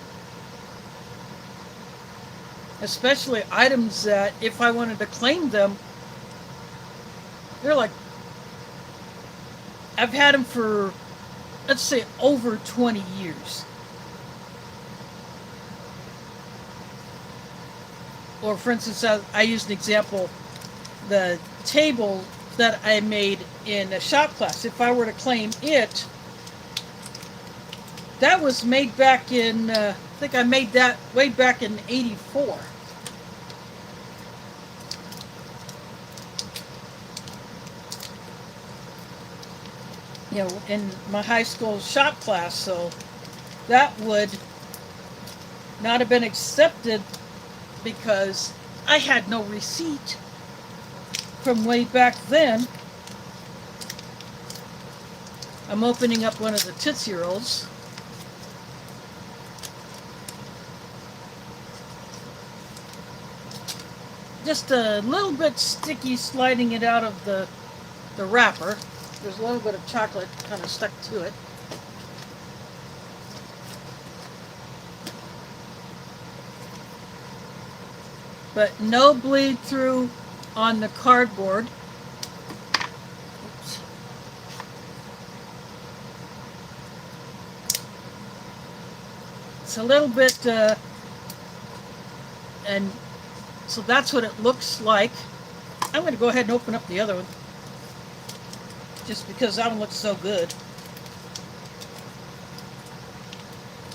Especially items that, if I wanted to claim them, they're like, I've had them for, let's say, over 20 years. Or for instance, I used an example, the table that I made in a shop class. If I were to claim it, that was made back in, I think I made that way back in '84. In my high school shop class, so that would not have been accepted because I had no receipt from way back then. I'm opening up one of the Tootsie Rolls. Just a little bit sticky, sliding it out of the wrapper. There's a little bit of chocolate kind of stuck to it. But no bleed through on the cardboard. Oops. It's a little bit, and so that's what it looks like. I'm going to go ahead and open up the other one, just because that one looks so good.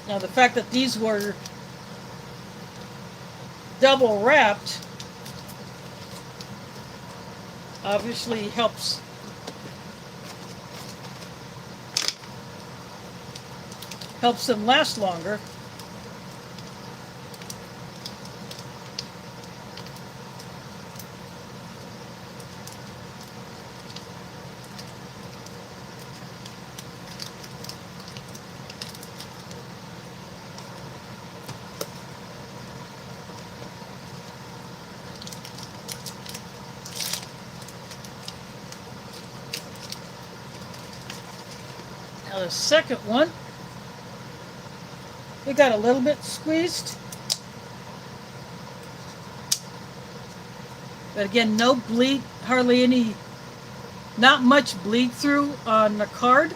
Now the fact that these were double wrapped obviously helps them last longer. a second one. It got a little bit squeezed. But again, no bleed, hardly any, not much bleed through on the card.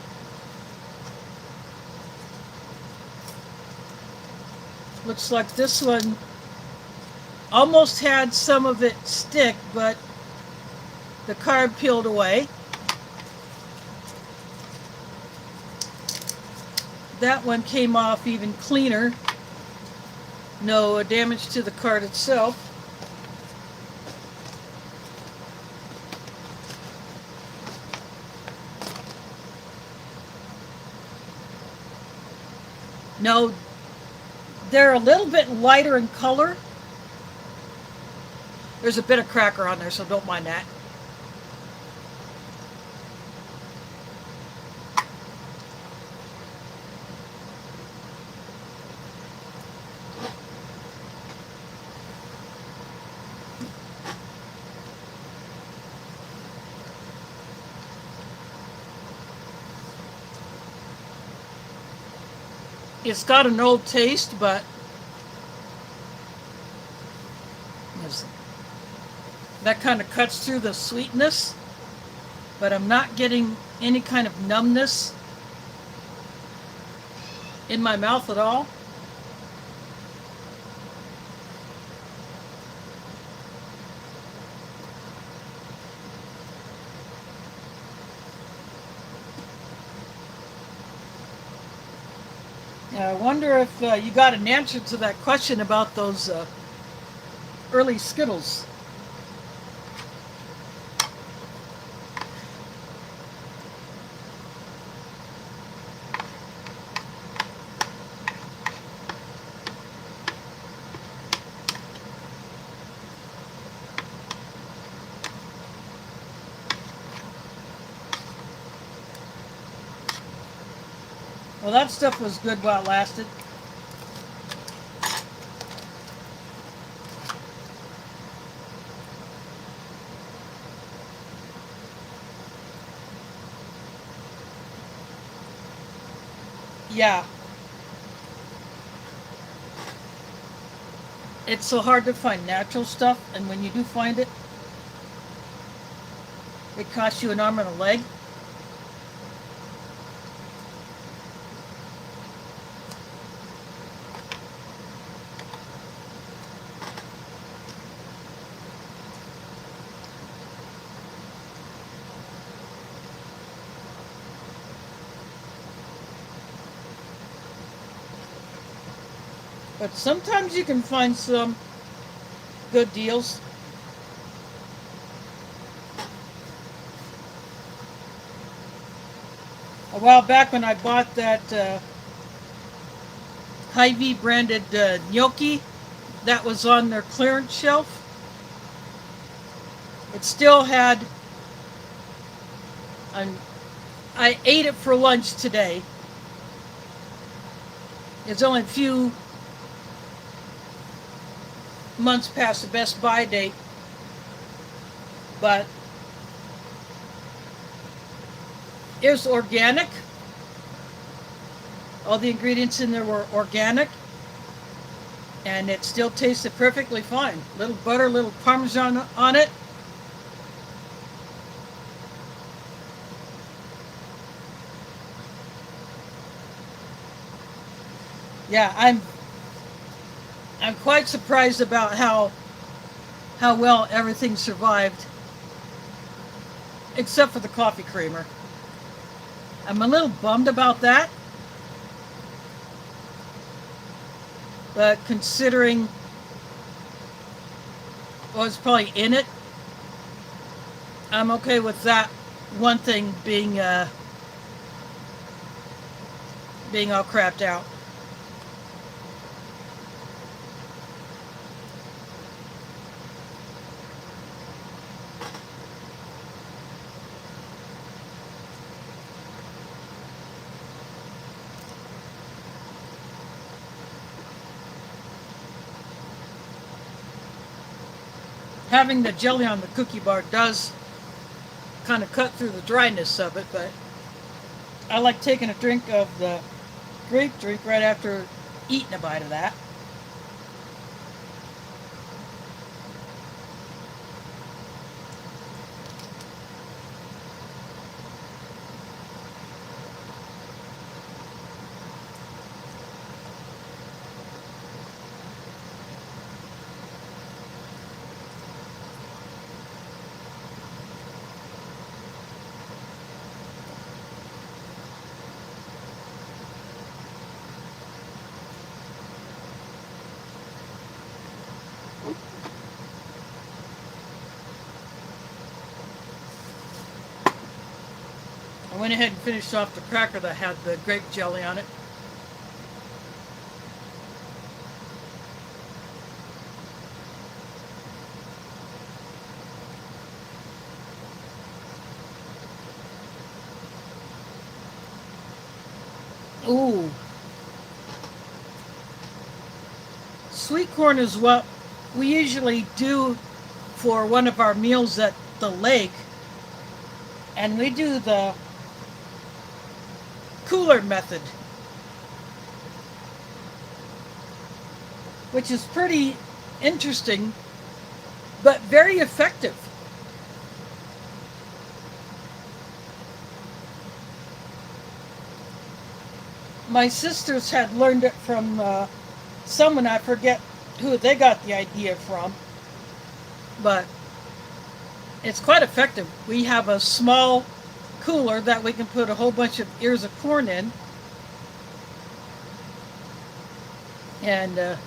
Looks like this one almost had some of it stick, but the card peeled away. That one came off even cleaner. No damage to the card itself. No, they're a little bit lighter in color. There's a bit of cracker on there, so don't mind that. It's got an old taste, but that kind of cuts through the sweetness, but I'm not getting any kind of numbness in my mouth at all. I wonder if you got an answer to that question about those early Skittles. Well, that stuff was good while it lasted. Yeah. It's so hard to find natural stuff, and when you do find it, it costs you an arm and a leg. But sometimes you can find some good deals. A while back when I bought that Hy-Vee branded gnocchi that was on their clearance shelf, it still had, I ate it for lunch today. It's only a few months past the best buy date, but it was organic. All the ingredients in there were organic, and it still tasted perfectly fine. Little butter, little Parmesan on it. Yeah, I'm quite surprised about how well everything survived, except for the coffee creamer. I'm a little bummed about that, but considering what was probably in it, I'm okay with that one thing being all crapped out. Having the jelly on the cookie bar does kind of cut through the dryness of it, but I like taking a drink of the grape drink right after eating a bite of that. I went ahead and finished off the cracker that had the grape jelly on it. Ooh. Sweet corn is what we usually do for one of our meals at the lake. And we do the cooler method, which is pretty interesting, but very effective. My sisters had learned it from someone, I forget who they got the idea from, but it's quite effective. We have a small cooler that we can put a whole bunch of ears of corn in, and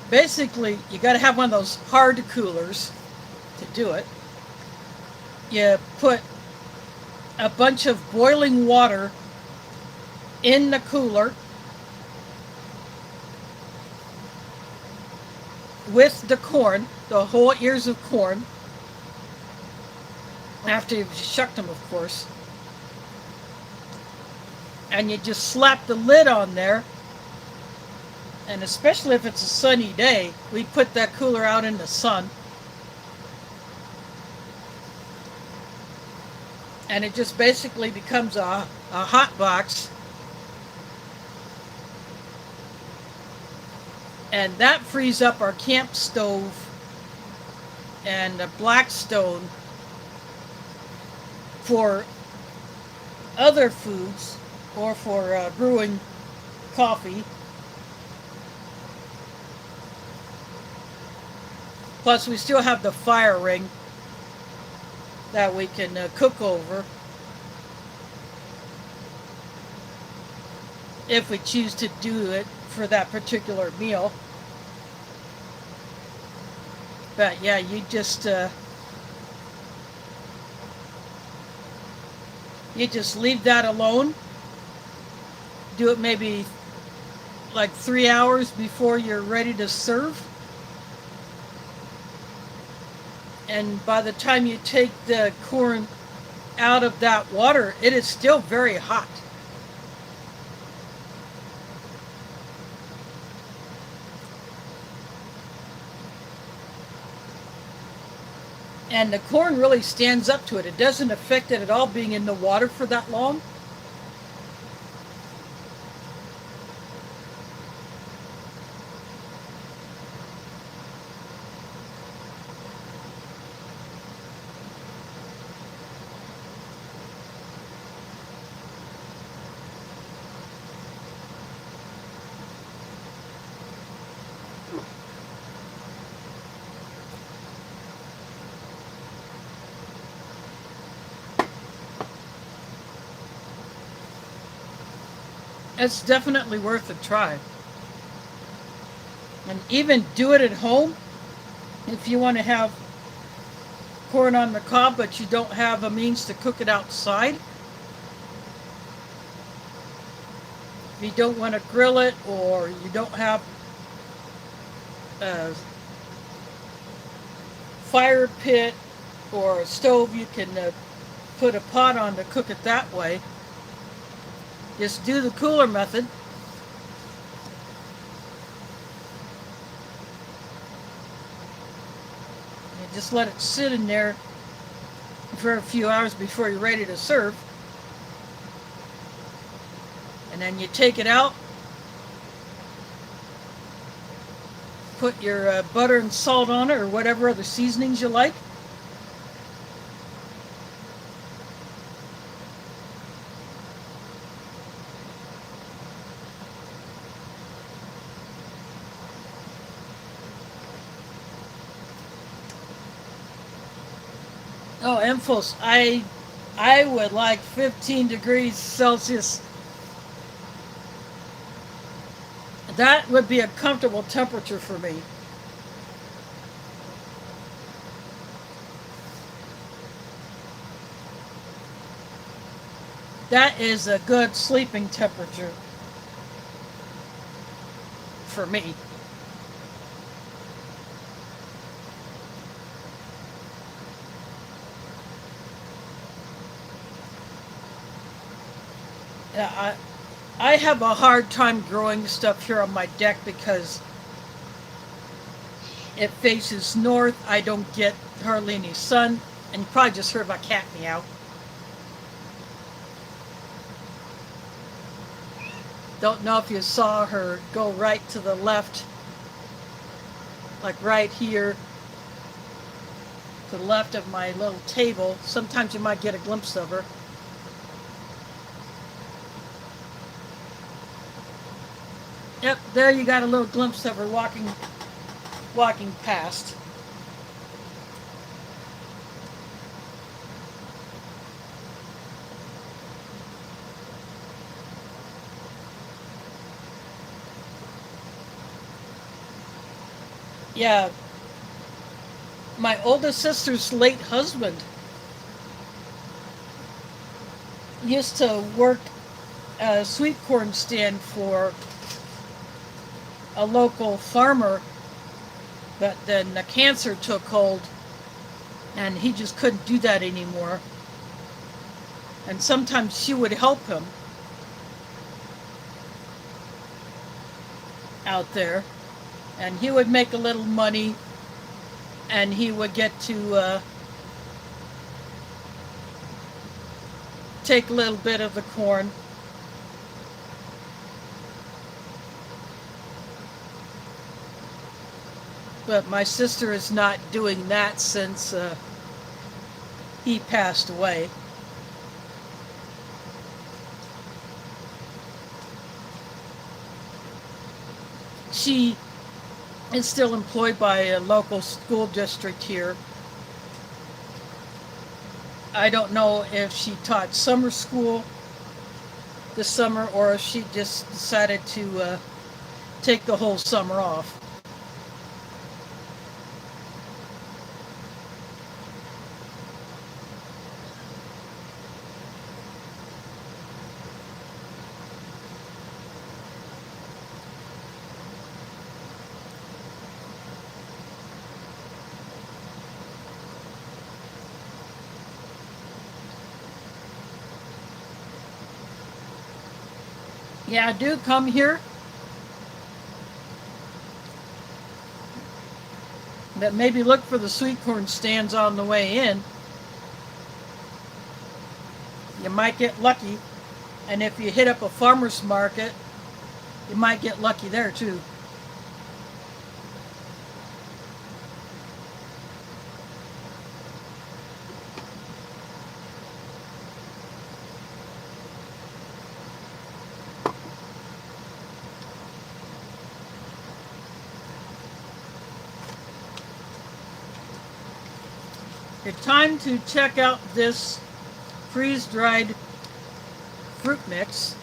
basically you got to have one of those hard coolers to do it. You put a bunch of boiling water in the cooler with the corn, the whole ears of corn, after you've shucked them, of course. And you just slap the lid on there. And especially if it's a sunny day, we put that cooler out in the sun. And it just basically becomes a hot box. And that frees up our camp stove and a Blackstone for other foods or for brewing coffee. Plus, we still have the fire ring that we can cook over if we choose to do it for that particular meal. But yeah, you just leave that alone. Do it maybe like 3 hours before you're ready to serve. And by the time you take the corn out of that water, it is still very hot. And the corn really stands up to it. It doesn't affect it at all being in the water for that long. It's definitely worth a try. And even do it at home if you want to have corn on the cob but you don't have a means to cook it outside. If you don't want to grill it or you don't have a fire pit or a stove, you can put a pot on to cook it that way. Just do the cooler method. And just let it sit in there for a few hours before you're ready to serve. And then you take it out, put your butter and salt on it, or whatever other seasonings you like. Oh, and folks, I would like 15 degrees Celsius. That would be a comfortable temperature for me. That is a good sleeping temperature for me. Yeah, I have a hard time growing stuff here on my deck because it faces north. I don't get hardly any sun, and you probably just heard my cat meow. Don't know if you saw her go right to the left, like right here, to the left of my little table. Sometimes you might get a glimpse of her. Yep, there you got a little glimpse of her walking past. Yeah, my oldest sister's late husband used to work a sweet corn stand for a local farmer, but then the cancer took hold and he just couldn't do that anymore. And sometimes she would help him out there, and he would make a little money, and he would get to take a little bit of the corn. But my sister is not doing that since he passed away. She is still employed by a local school district here. I don't know if she taught summer school this summer or if she just decided to take the whole summer off. Yeah, do come here. But maybe look for the sweet corn stands on the way in. You might get lucky. And if you hit up a farmer's market, you might get lucky there too. It's time to check out this freeze-dried fruit mix.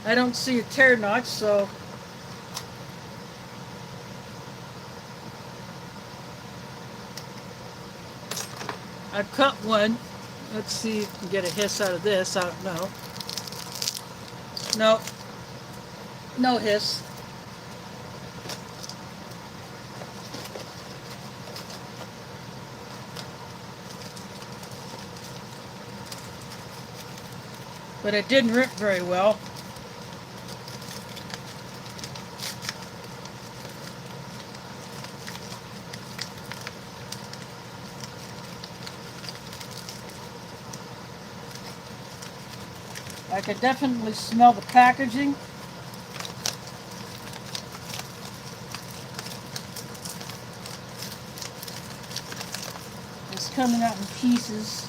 I don't see a tear notch, so I cut one. Let's see if we can get a hiss out of this. I don't know. Nope. No hiss. But it didn't rip very well. I could definitely smell the packaging. It's coming out in pieces.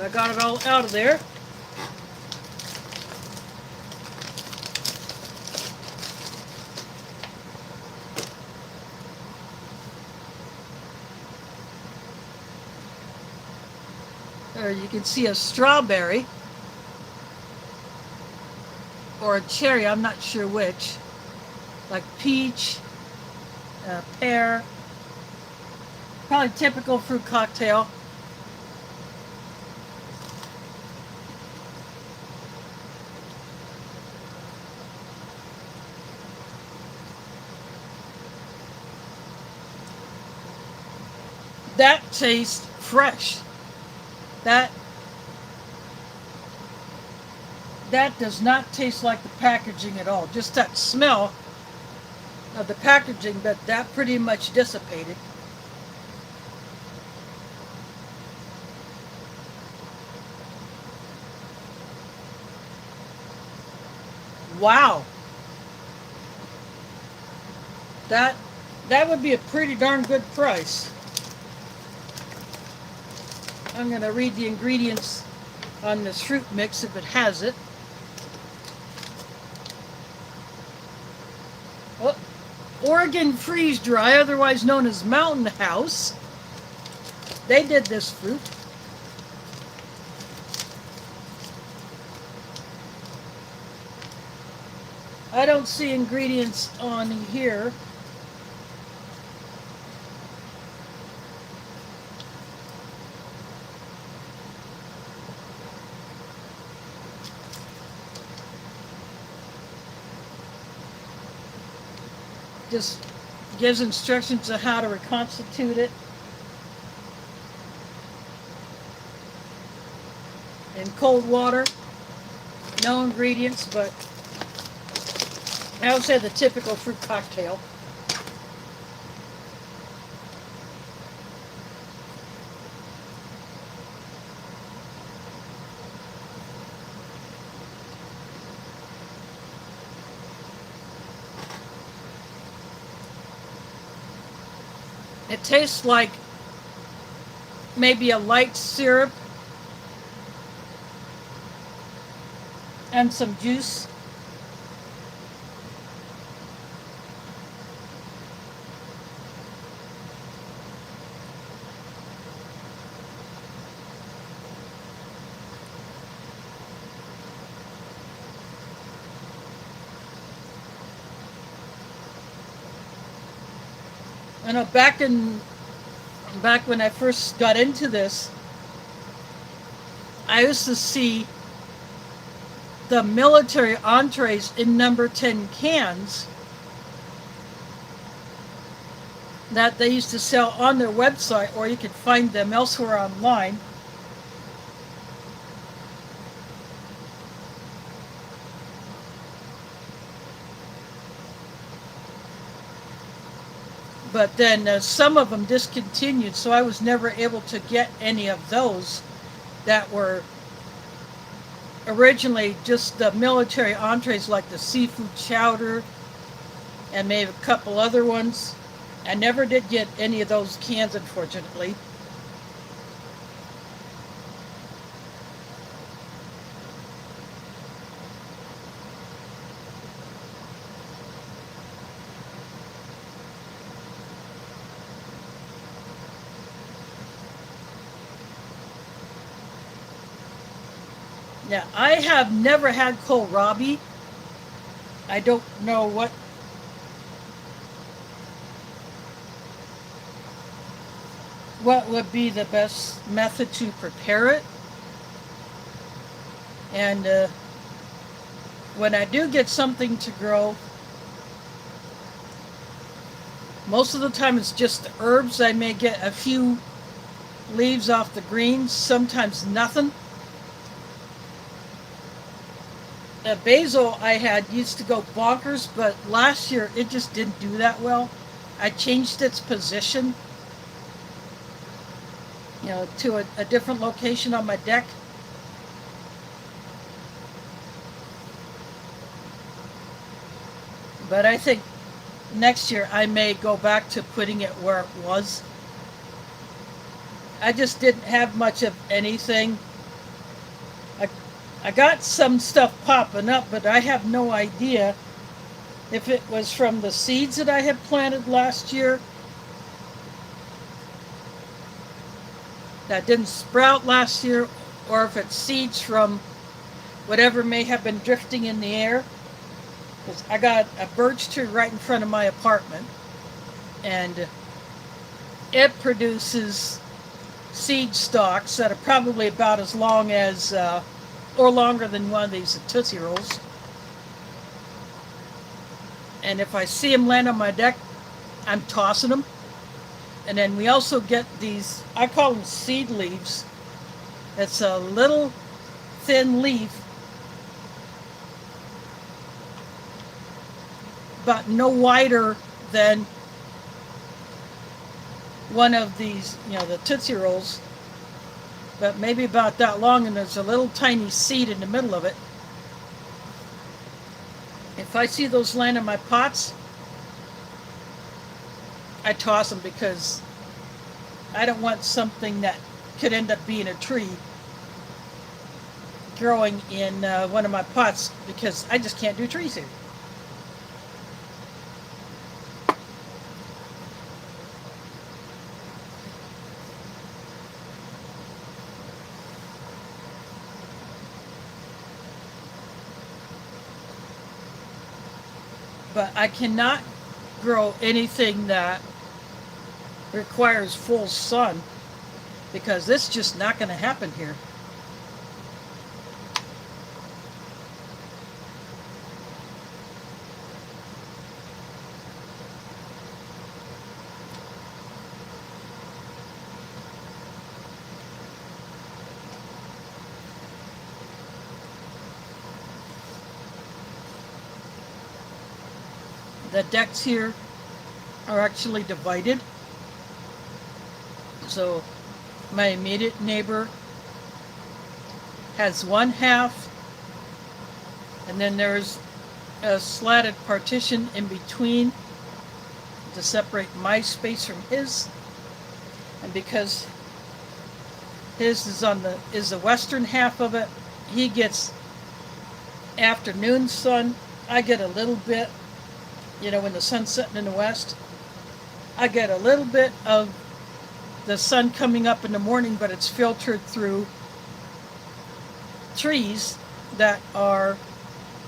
I got it all out of there. There you can see a strawberry or a cherry, I'm not sure which, like peach, pear, probably typical fruit cocktail. That tastes fresh. That does not taste like the packaging at all. Just that smell of the packaging, but that pretty much dissipated. Wow. That would be a pretty darn good price. I'm going to read the ingredients on this fruit mix if it has it. Oh, Oregon Freeze Dry, otherwise known as Mountain House. They did this fruit. I don't see ingredients on here. Just gives instructions on how to reconstitute it. In cold water. No ingredients, but I would say the typical fruit cocktail. It tastes like maybe a light syrup and some juice. I know back when I first got into this, I used to see the military entrees in number 10 cans that they used to sell on their website, or you could find them elsewhere online. But then some of them discontinued, so I was never able to get any of those that were originally just the military entrees, like the seafood chowder and maybe a couple other ones. I never did get any of those cans, unfortunately. Now, I have never had kohlrabi. I don't know what would be the best method to prepare it. And when I do get something to grow, most of the time it's just the herbs. I may get a few leaves off the greens, sometimes nothing. The basil I had used to go bonkers, but last year it just didn't do that well. I changed its position, to a different location on my deck. But I think next year I may go back to putting it where it was. I just didn't have much of anything. I, I got some stuff popping up, but I have no idea if it was from the seeds that I had planted last year that didn't sprout last year, or if it's seeds from whatever may have been drifting in the air. Because I got a birch tree right in front of my apartment, and it produces seed stalks that are probably about as long as, or longer than one of these Tootsie Rolls. And if I see them land on my deck, I'm tossing them. And then we also get these, I call them seed leaves. It's a little thin leaf, but no wider than one of these, the Tootsie Rolls, but maybe about that long, and there's a little tiny seed in the middle of it. If I see those land in my pots, I toss them, because I don't want something that could end up being a tree growing in one of my pots, because I just can't do trees here. But I cannot grow anything that requires full sun, because it's just not going to happen here. The decks here are actually divided. So my immediate neighbor has one half, and then there's a slatted partition in between to separate my space from his. And because his is the western half of it, he gets afternoon sun. I get a little bit, when the sun's setting in the west, I get a little bit of the sun coming up in the morning, but it's filtered through trees that are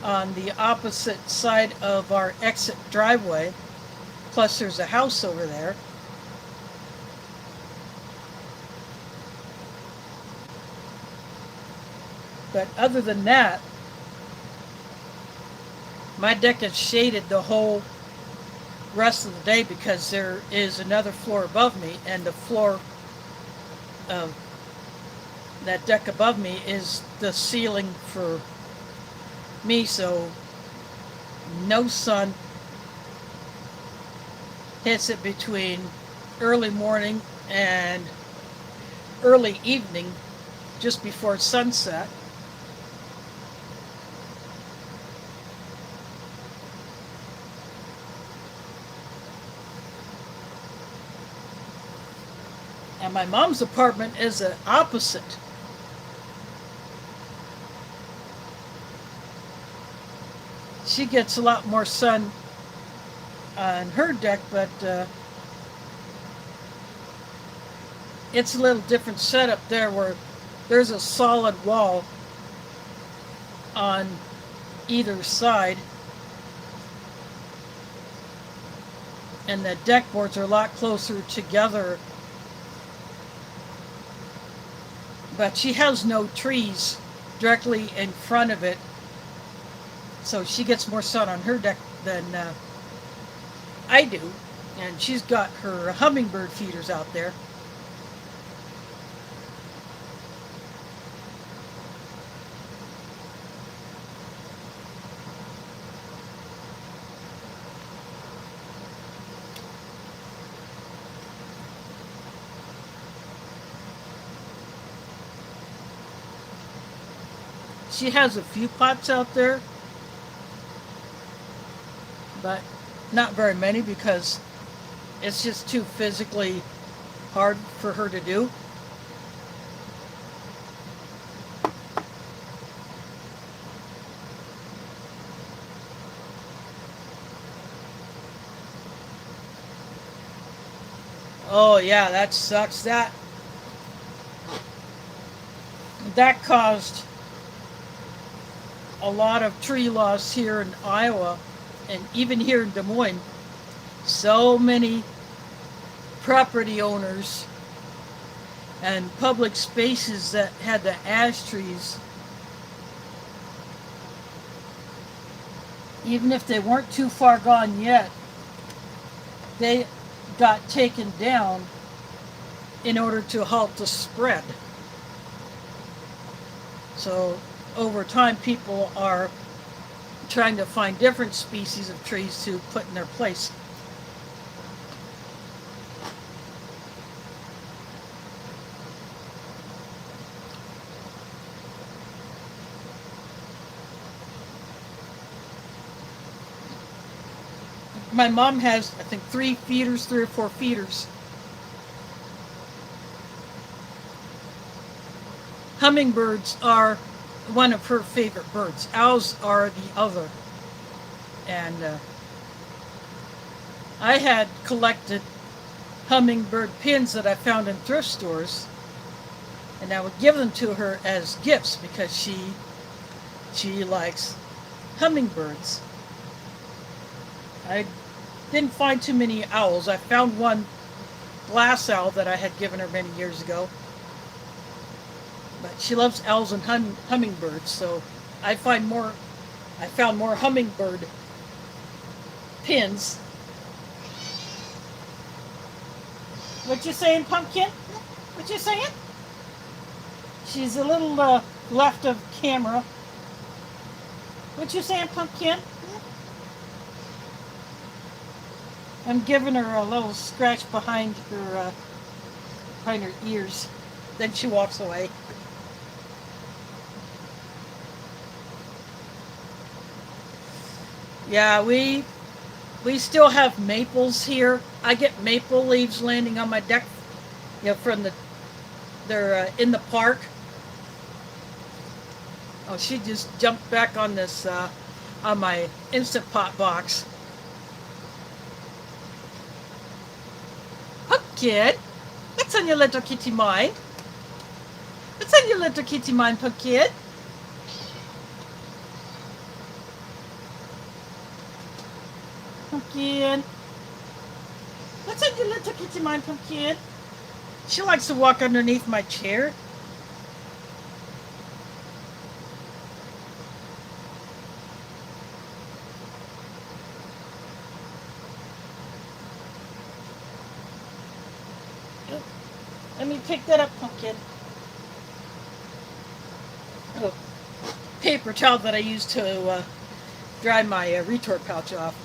on the opposite side of our exit driveway. Plus there's a house over there. But other than that, my deck is shaded the whole rest of the day, because there is another floor above me, and the floor of that deck above me is the ceiling for me, so no sun hits it between early morning and early evening, just before sunset. And my mom's apartment is the opposite. She gets a lot more sun on her deck, but it's a little different setup there, where there's a solid wall on either side, and the deck boards are a lot closer together. But she has no trees directly in front of it, so she gets more sun on her deck than I do. And she's got her hummingbird feeders out there. She has a few pots out there, but not very many because it's just too physically hard for her to do. Oh yeah, that sucks. That caused a lot of tree loss here in Iowa and even here in Des Moines. So many property owners and public spaces that had the ash trees, even if they weren't too far gone yet, they got taken down in order to halt the spread. So over time, people are trying to find different species of trees to put in their place. My mom has, I think, 3 or 4 feeders. Hummingbirds are one of her favorite birds. Owls are the other. And I had collected hummingbird pins that I found in thrift stores, and I would give them to her as gifts because she likes hummingbirds. I didn't find too many owls. I found one glass owl that I had given her many years ago. But she loves owls and hummingbirds, so I found more hummingbird pins. What you saying, Pumpkin? What you saying? She's a little left of camera. What you saying, Pumpkin? I'm giving her a little scratch behind her ears. Then she walks away. Yeah, we still have maples here. I get maple leaves landing on my deck, from they're in the park. Oh, she just jumped back on this on my Instant Pot box. Pumpkin, what's on your little kitty mind? What's on your little kitty mind, Pumpkin? Pumpkin, what's on your little kitty mind, Pumpkin? She likes to walk underneath my chair. Let me pick that up, Pumpkin. Oh, paper towel that I use to dry my retort pouch off.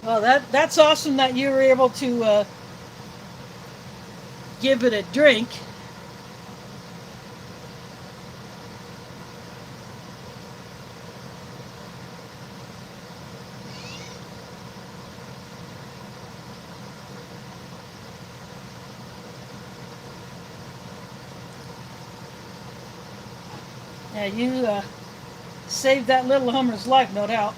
Well, that's awesome that you were able to give it a drink. Yeah, you saved that little hummer's life, no doubt.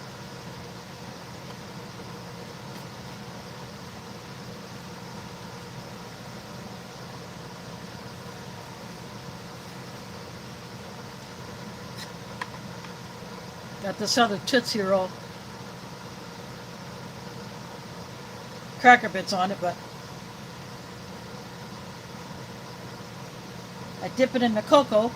Got this other Tootsie Roll. Cracker Bits on it, but I dip it in the cocoa.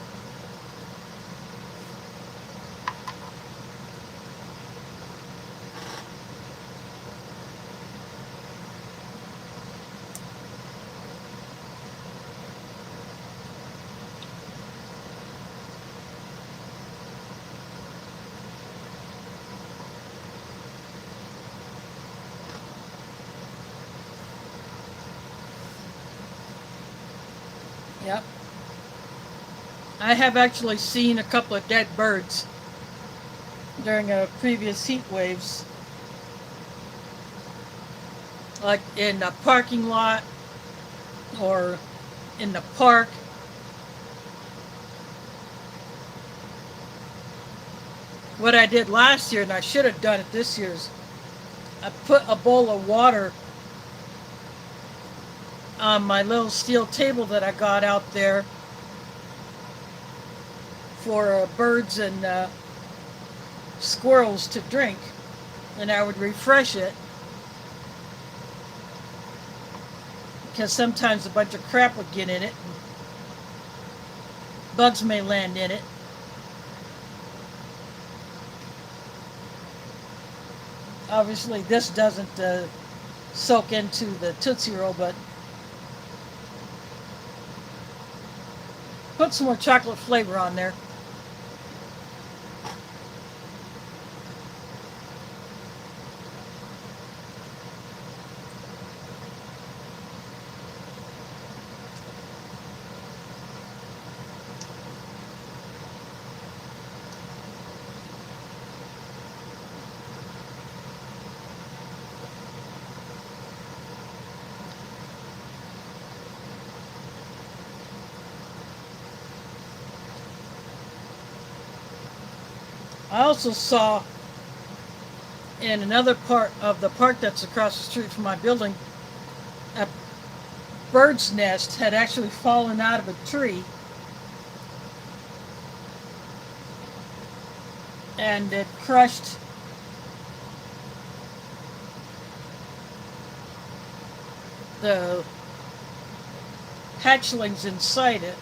I have actually seen a couple of dead birds during previous heat waves, like in a parking lot or in the park. What I did last year, and I should have done it this year, is I put a bowl of water on my little steel table that I got out there for birds and squirrels to drink, and I would refresh it because sometimes a bunch of crap would get in it. Bugs may land in it. Obviously, this doesn't soak into the Tootsie Roll, but put some more chocolate flavor on there. I also saw in another part of the park that's across the street from my building, a bird's nest had actually fallen out of a tree, and it crushed the hatchlings inside it.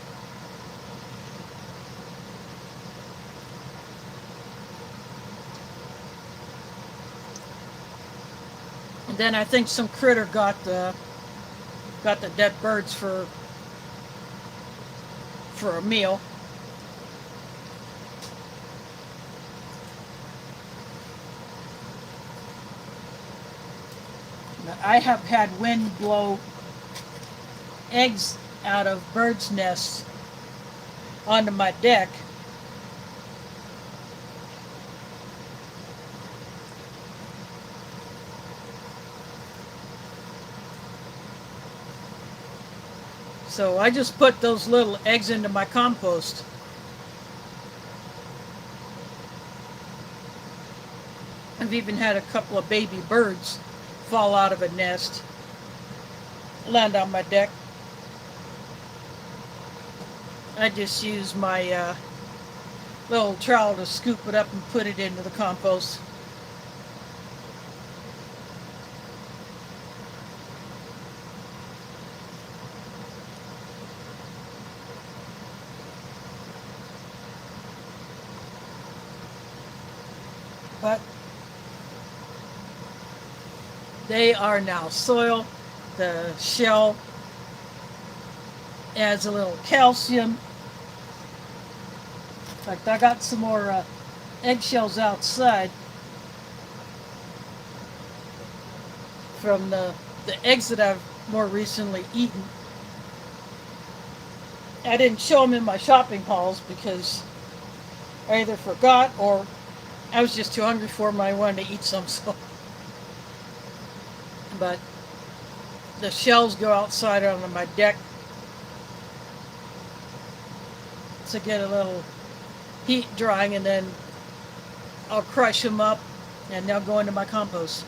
And then I think some critter got the dead birds for a meal. Now, I have had wind blow eggs out of birds' nests onto my deck. So I just put those little eggs into my compost. I've even had a couple of baby birds fall out of a nest, land on my deck. I just use my little trowel to scoop it up and put it into the compost. But they are now soil. The shell adds a little calcium. In fact, I got some more eggshells outside from the eggs that I've more recently eaten. I didn't show them in my shopping hauls because I either forgot or I was just too hungry for them and I wanted to eat some. So, but the shells go outside on my deck to get a little heat drying, and then I'll crush them up and they'll go into my compost.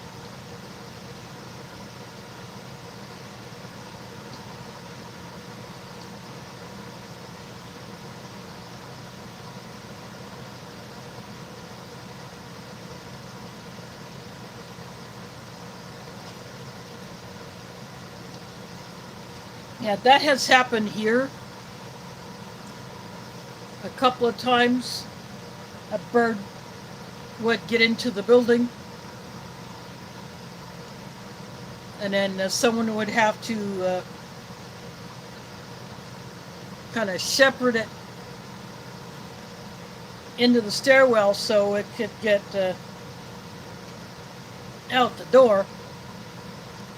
Yeah, that has happened here a couple of times. A bird would get into the building, and then someone would have to kind of shepherd it into the stairwell so it could get out the door.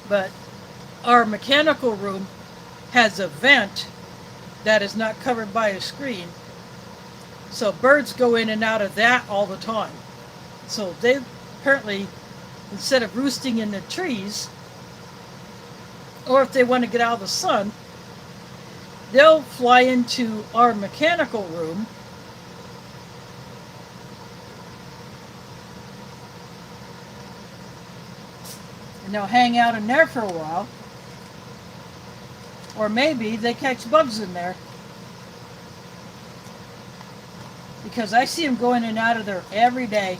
But our mechanical room has a vent that is not covered by a screen, So birds go in and out of that all the time. So they apparently, instead of roosting in the trees, or if they want to get out of the sun, they'll fly into our mechanical room and they'll hang out in there for a while. Or maybe they catch bugs in there. Because I see them going in and out of there every day.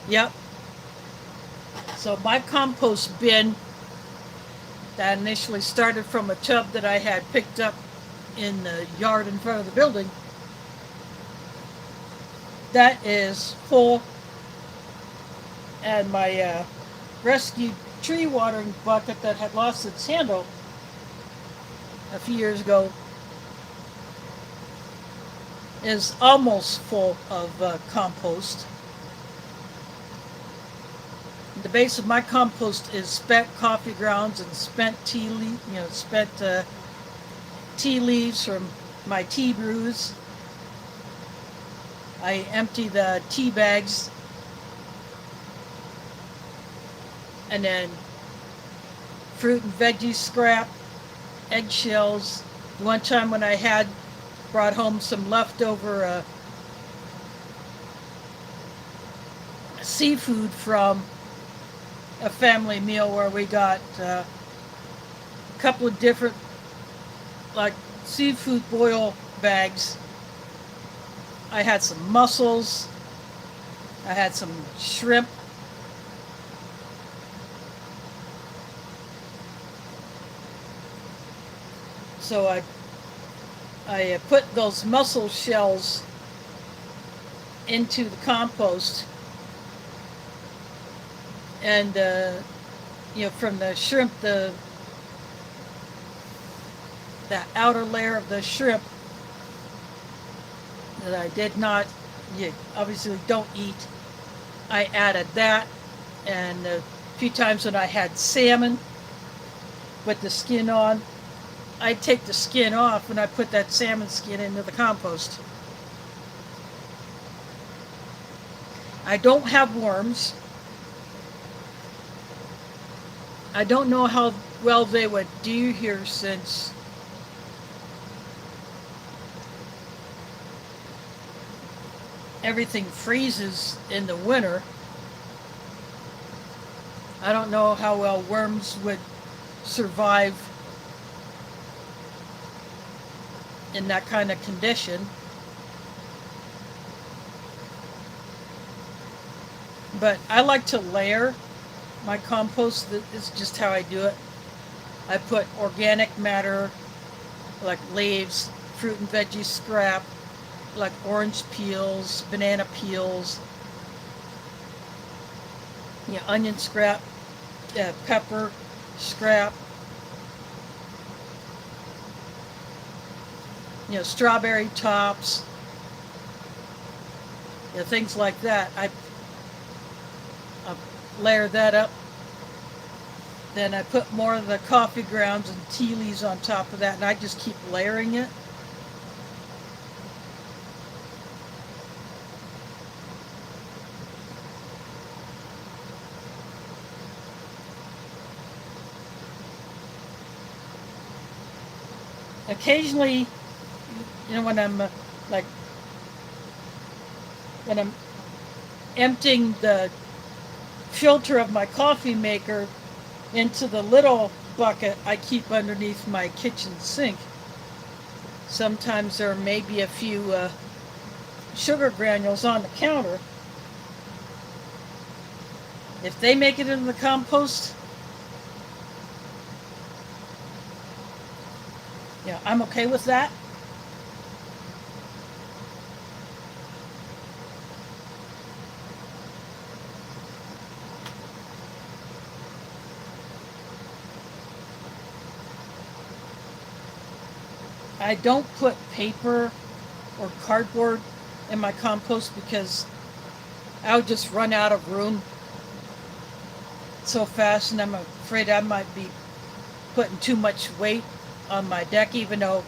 Yep. So my compost bin that initially started from a tub that I had picked up in the yard in front of the building, that is full. And my rescued tree watering bucket that had lost its handle a few years ago is almost full of compost. The base of my compost is spent coffee grounds and spent tea leaves from my tea brews. I empty the tea bags, and then fruit and veggie scrap, eggshells. One time when I had brought home some leftover seafood from a family meal where we got a couple of different like seafood boil bags. I had some mussels, I had some shrimp, so I put those mussel shells into the compost, and from the shrimp, the outer layer of the shrimp that I did not, obviously don't eat, I added that. And a few times when I had salmon with the skin on, I'd take the skin off and I put that salmon skin into the compost. I don't have worms. I don't know how well they would do here since everything freezes in the winter. I don't know how well worms would survive in that kind of condition. But I like to layer my compost. It's just how I do it. I put organic matter like leaves, fruit and veggie scrap, like orange peels, banana peels, onion scrap, pepper scrap, strawberry tops, things like that. I layer that up. Then I put more of the coffee grounds and tea leaves on top of that, and I just keep layering it. Occasionally, when I'm when I'm emptying the filter of my coffee maker into the little bucket I keep underneath my kitchen sink, sometimes there may be a few sugar granules on the counter. If they make it into the compost, I'm okay with that. I don't put paper or cardboard in my compost because I would just run out of room so fast, and I'm afraid I might be putting too much weight on my deck, even though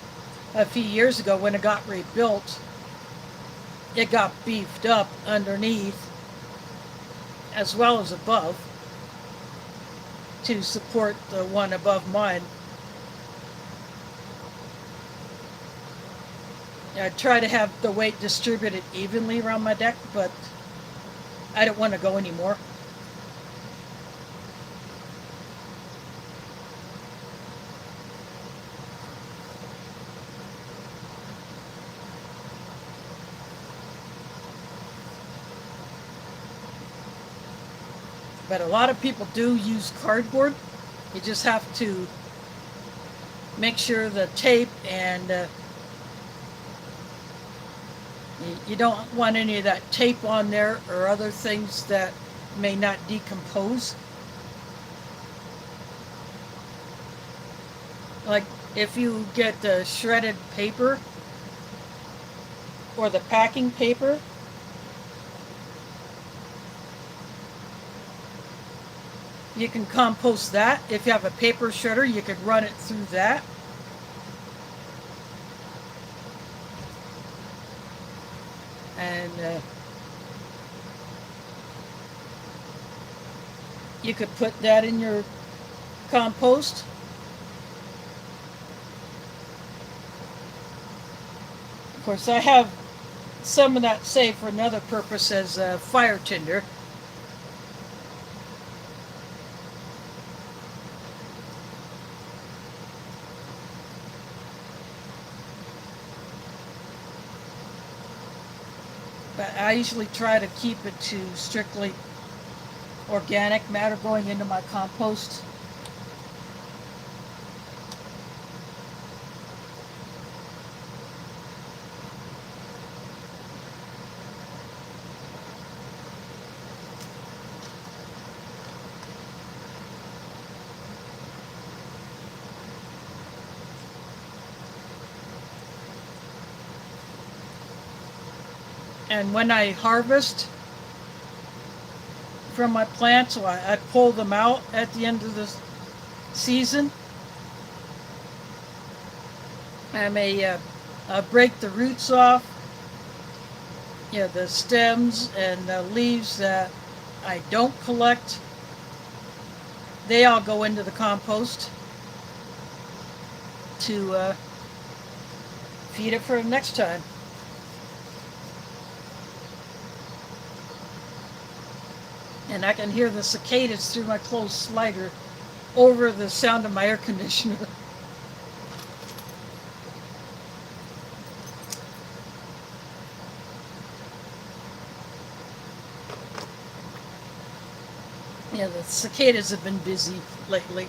a few years ago when it got rebuilt, it got beefed up underneath as well as above to support the one above mine. I try to have the weight distributed evenly around my deck, but I don't want to go anymore. But a lot of people do use cardboard. You just have to make sure the tape and you don't want any of that tape on there or other things that may not decompose. Like if you get the shredded paper or the packing paper, you can compost that. If you have a paper shredder, you could run it through that. And you could put that in your compost. Of course, I have some of that saved for another purpose as fire tinder. But I usually try to keep it to strictly organic matter going into my compost. And when I harvest from my plants, I pull them out at the end of the season. I may break the roots off, the stems and the leaves that I don't collect. They all go into the compost to feed it for next time. And I can hear the cicadas through my closed slider over the sound of my air conditioner. Yeah, the cicadas have been busy lately.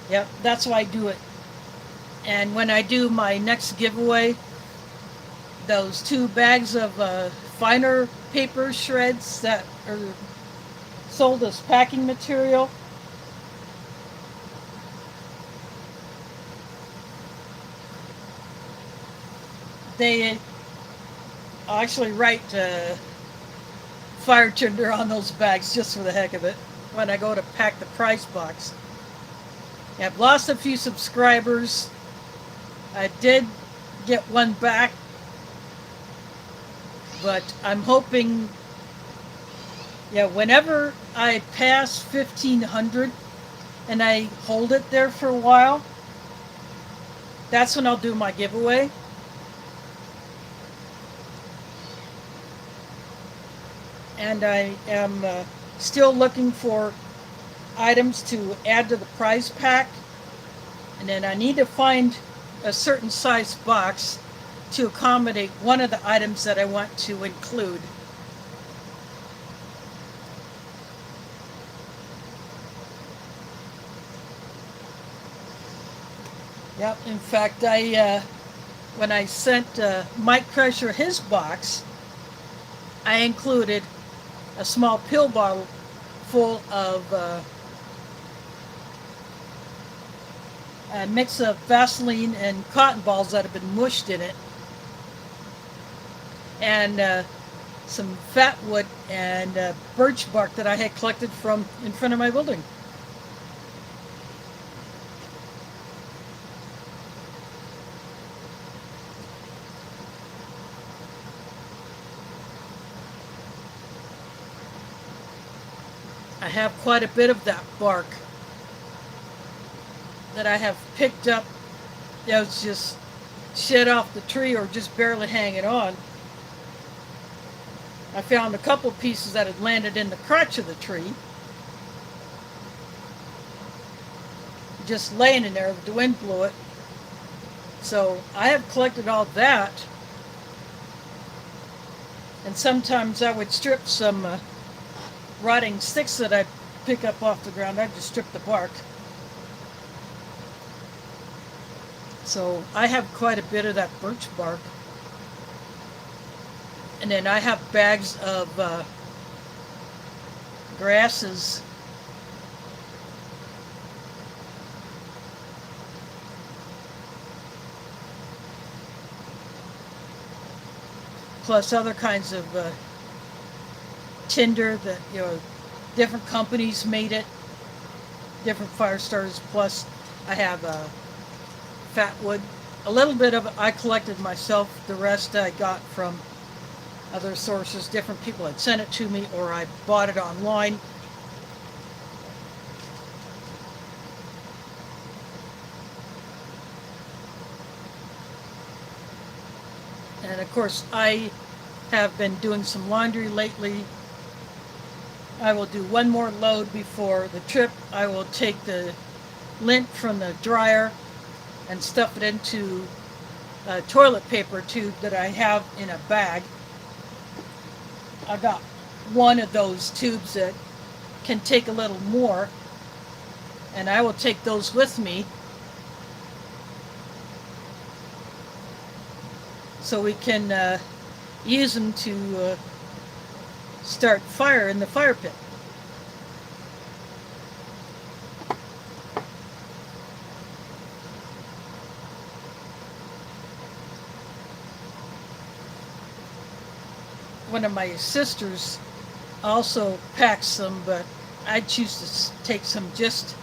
Yep, that's why I do it. And when I do my next giveaway, those 2 bags of finer paper shreds that are sold as packing material, they actually write fire tinder on those bags just for the heck of it when I go to pack the prize box. Yeah, I've lost a few subscribers. I did get one back, but I'm hoping, whenever I pass 1,500 and I hold it there for a while, that's when I'll do my giveaway. And I am still looking for items to add to the prize pack. And then I need to find a certain size box to accommodate one of the items that I want to include. Yep, in fact, when I sent Mike Crusher his box, I included a small pill bottle full of a mix of Vaseline and cotton balls that have been mushed in it, and some fat wood and birch bark that I had collected from in front of my building. I have quite a bit of that bark that I have picked up that was just shed off the tree or just barely hanging on. I found a couple pieces that had landed in the crotch of the tree, just laying in there. The wind blew it. So I have collected all that, and sometimes I would strip some rotting sticks that I pick up off the ground. I just strip the bark. So I have quite a bit of that birch bark. And then I have bags of grasses. Plus other kinds of tinder that, different companies made it, different fire starters. Plus I have fat wood. A little bit of it I collected myself. The rest I got from other sources. Different people had sent it to me, or I bought it online. And of course, I have been doing some laundry lately. I will do one more load before the trip. I will take the lint from the dryer and stuff it into a toilet paper tube that I have in a bag. I got one of those tubes that can take a little more, and I will take those with me so we can use them to start fire in the fire pit. One of my sisters also packs some, but I choose to take some just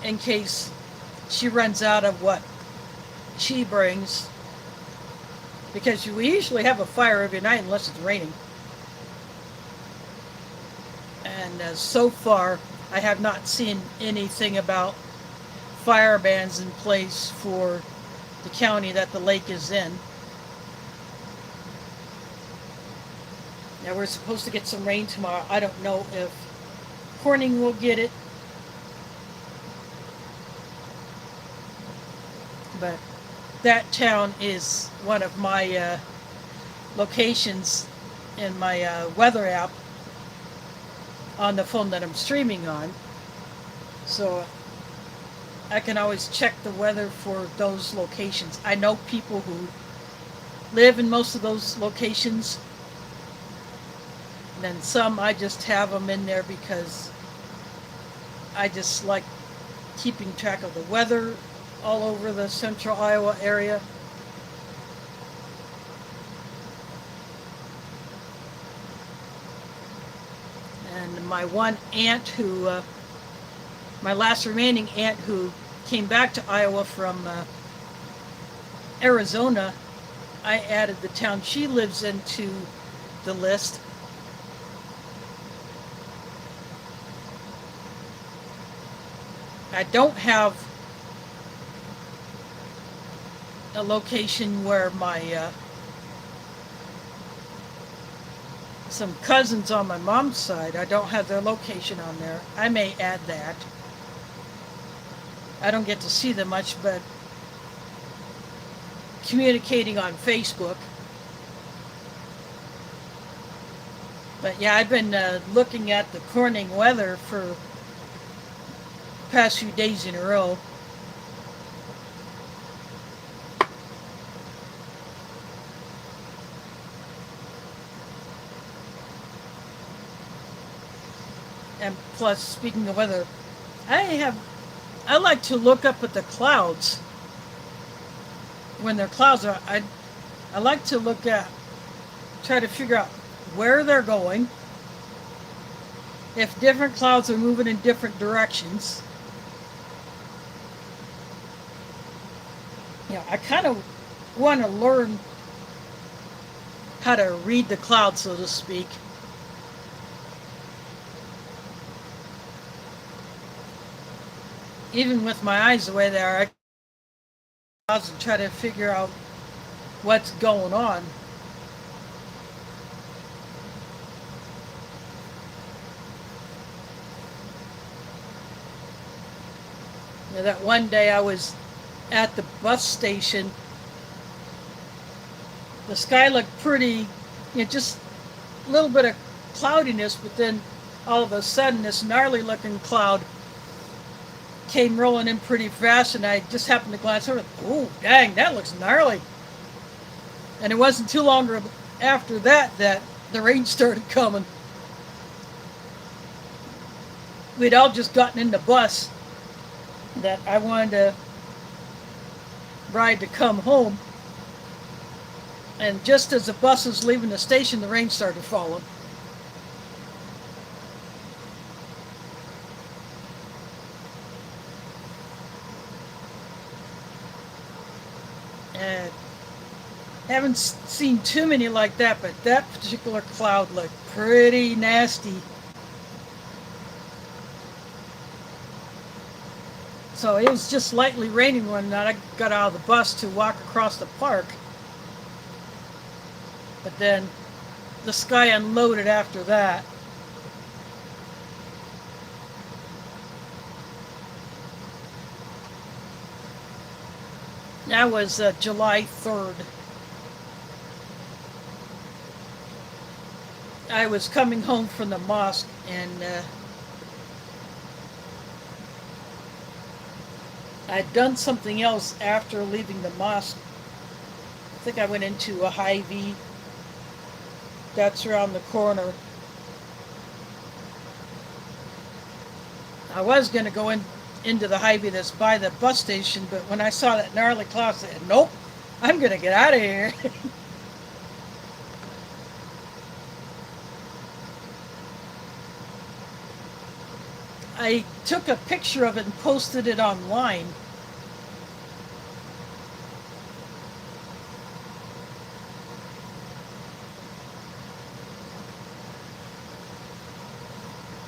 in case she runs out of what she brings, because we usually have a fire every night unless it's raining. And so far I have not seen anything about fire bans in place for the county that the lake is in. Now we're supposed to get some rain tomorrow. I don't know if Corning will get it, but that town is one of my locations in my weather app on the phone that I'm streaming on. So I can always check the weather for those locations. I know people who live in most of those locations. And then some I just have them in there because I just like keeping track of the weather all over the central Iowa area. And my one aunt who, my last remaining aunt who came back to Iowa from Arizona, I added the town she lives in to the list. I don't have a location where my some cousins on my mom's side, I don't have their location on there. I may add that. I don't get to see them much, but communicating on Facebook. But yeah, I've been looking at the Corning weather for past few days in a row. And plus, speaking of weather, I I like to look up at the clouds when they're clouds. I like to look at, try to figure out where they're going, if different clouds are moving in different directions. I kind of want to learn how to read the clouds, so to speak. Even with my eyes the way they are, I can try to figure out what's going on. That one day I was at the bus station, the sky looked pretty, just a little bit of cloudiness, but then all of a sudden this gnarly looking cloud came rolling in pretty fast, and I just happened to glance over. Oh, dang, that looks gnarly. And it wasn't too long after that that the rain started coming. We'd all just gotten in the bus that I wanted to ride to come home. And just as the bus was leaving the station, the rain started falling. And haven't seen too many like that, but that particular cloud looked pretty nasty. So it was just lightly raining when I got out of the bus to walk across the park. But then the sky unloaded after that. That was July 3rd. I was coming home from the mosque, and I'd done something else after leaving the mosque. I think I went into a Hy-Vee that's around the corner. I was going to go into the Hy-Vee that's by the bus station, but when I saw that gnarly cloud, I said, nope, I'm going to get out of here. I took a picture of it and posted it online.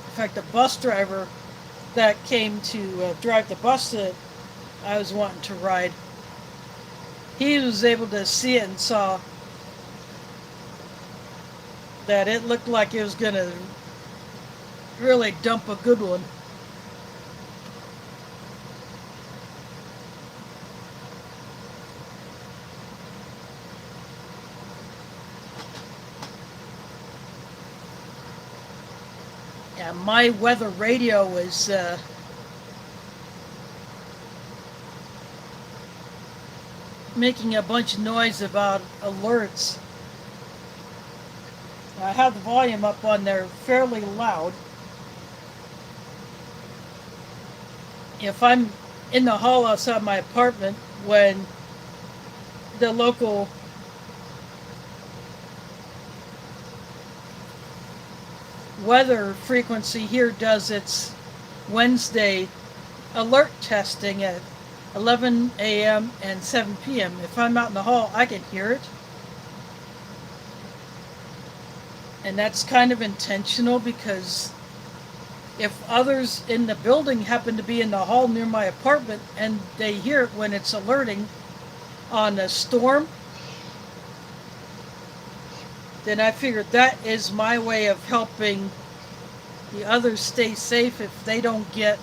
In fact, the bus driver that came to drive the bus that I was wanting to ride, he was able to see it and saw that it looked like it was going to really dump a good one. Yeah, my weather radio was making a bunch of noise about alerts. I have the volume up on there fairly loud. If I'm in the hall outside my apartment when the local weather frequency here does its Wednesday alert testing at 11 a.m. and 7 p.m. If I'm out in the hall, I can hear it. And that's kind of intentional, because if others in the building happen to be in the hall near my apartment and they hear it when it's alerting on a storm, then I figured that is my way of helping the others stay safe if they don't get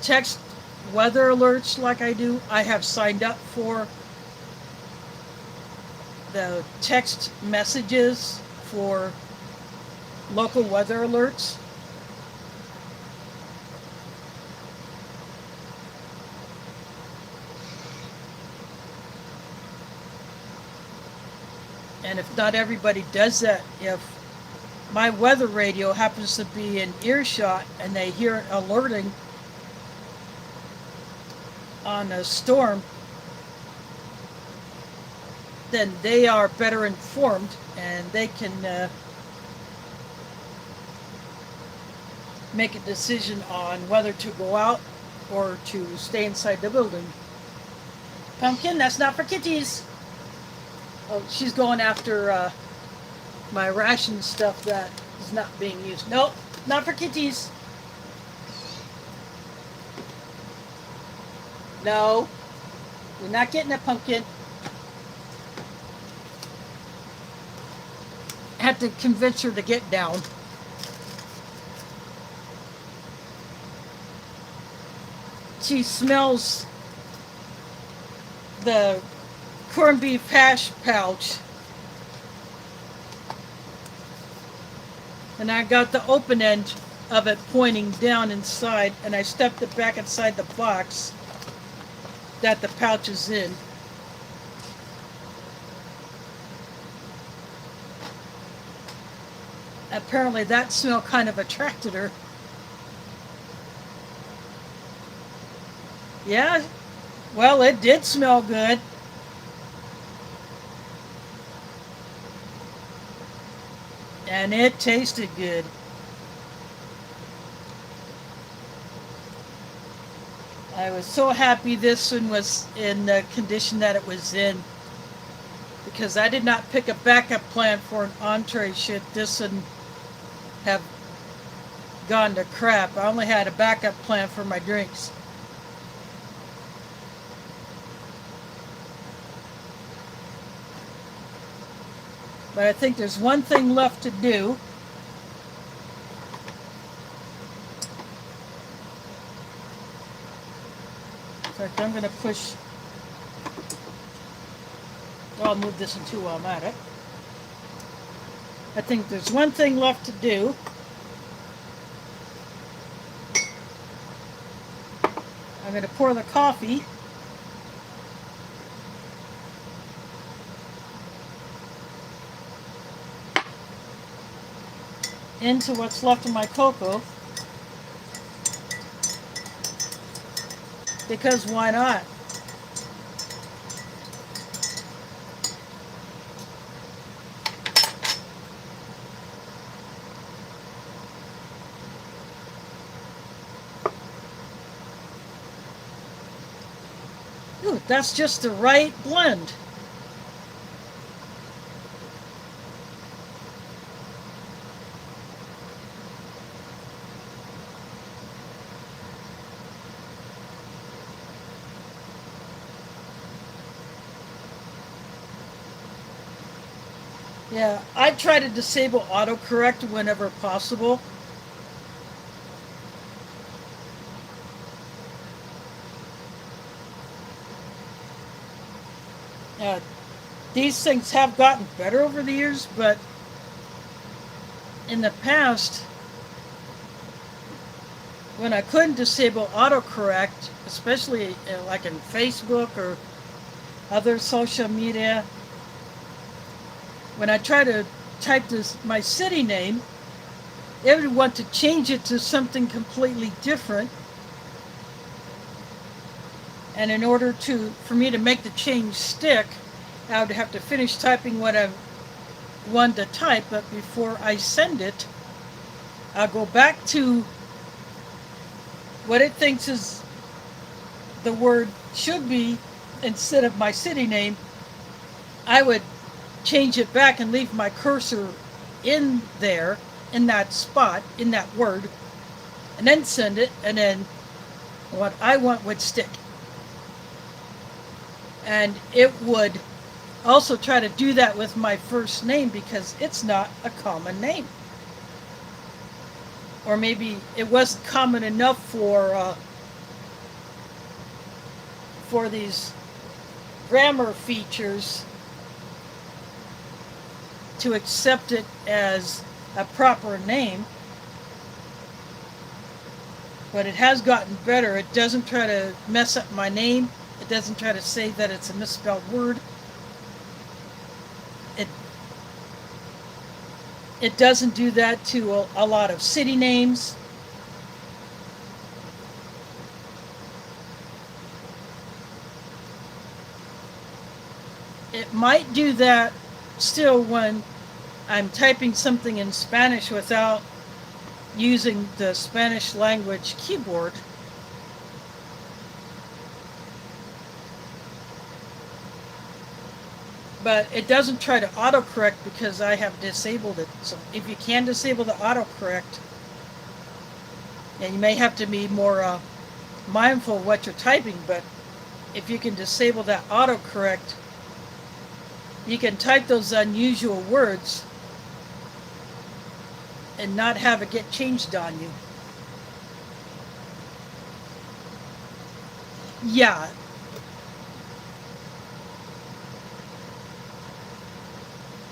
text weather alerts like I do. I have signed up for the text messages for local weather alerts. And if not everybody does that, if my weather radio happens to be in earshot and they hear it alerting on a storm, then they are better informed and they can make a decision on whether to go out or to stay inside the building. Pumpkin, that's not for kitties. Oh, she's going after my ration stuff that is not being used. Nope, not for kitties. No, you're not getting it, Pumpkin. I had to convince her to get down. She smells the corned beef hash pouch. And I got the open end of it pointing down inside, and I stepped it back inside the box that the pouch is in. Apparently that smell kind of attracted her. Yeah, well, it did smell good. And it tasted good. I was so happy this one was in the condition that it was in, because I did not pick a backup plan for an entree should this one have gone to crap. I only had a backup plan for my drinks. But I think there's one thing left to do. In fact, I'm going to push. I'll move this in two while I'm at it. I think there's one thing left to do. I'm going to pour the coffee into what's left of my cocoa, because why not? Ooh, that's just the right blend. Yeah, I try to disable autocorrect whenever possible. These things have gotten better over the years, but in the past, when I couldn't disable autocorrect, especially like in Facebook or other social media, when I try to type my city name, it would want to change it to something completely different. And in order for me to make the change stick, I would have to finish typing what I wanted to type, but before I send it, I'll go back to what it thinks is the word should be instead of my city name. I would change it back and leave my cursor in there, in that spot, in that word, and then send it, and then what I want would stick. And it would also try to do that with my first name, because it's not a common name. Or maybe it wasn't common enough for these grammar features to accept it as a proper name. But it has gotten better. It doesn't try to mess up my name. It doesn't try to say that it's a misspelled word. It doesn't do that to a lot of city names. It might do that still when I'm typing something in Spanish without using the Spanish language keyboard. But it doesn't try to autocorrect because I have disabled it. So if you can disable the autocorrect, and you may have to be more mindful of what you're typing, but if you can disable that autocorrect, you can type those unusual words and not have it get changed on you. Yeah.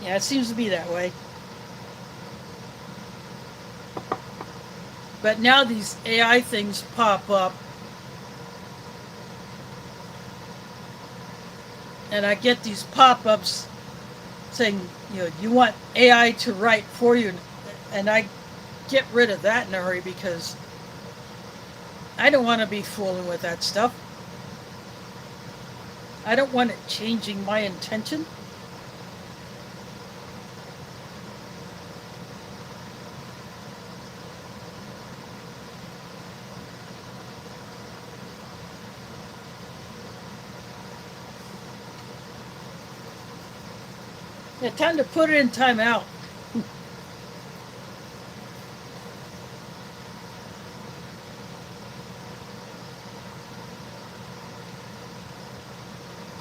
Yeah, it seems to be that way. But now these AI things pop up, and I get these pop-ups saying, you want AI to write for you, and I get rid of that in a hurry because I don't want to be fooling with that stuff. I don't want it changing my intention. Yeah, time to put it in timeout.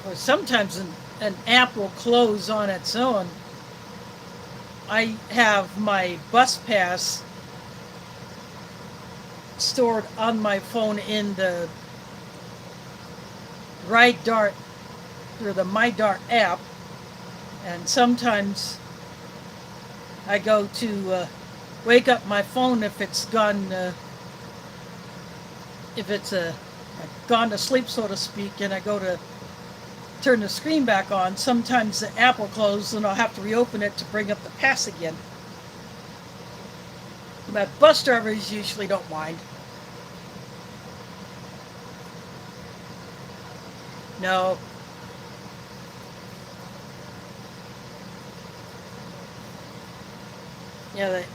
Or sometimes an app will close on its own. I have my bus pass stored on my phone in the Ride Dart or the My Dart app, and sometimes I go to wake up my phone if it's gone, if it's gone to sleep, so to speak, and I go to turn the screen back on. Sometimes the app will close and I'll have to reopen it to bring up the pass again. But bus drivers usually don't mind. No. Yeah, the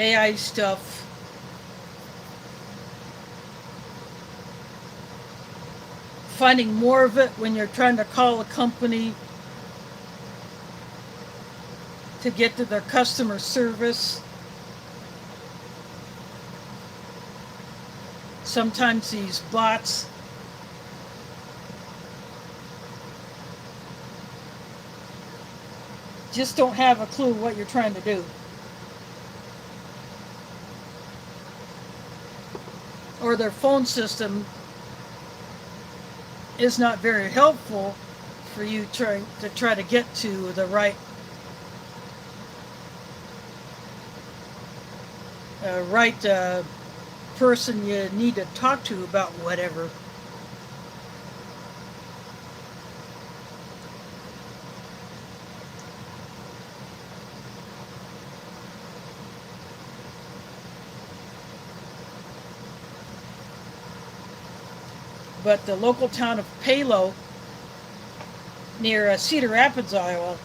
AI stuff. Finding more of it when you're trying to call a company to get to their customer service. Sometimes these bots just don't have a clue what you're trying to do. Or their phone system is not very helpful for you trying to get to the right person you need to talk to about whatever. But the local town of Palo, near Cedar Rapids, Iowa,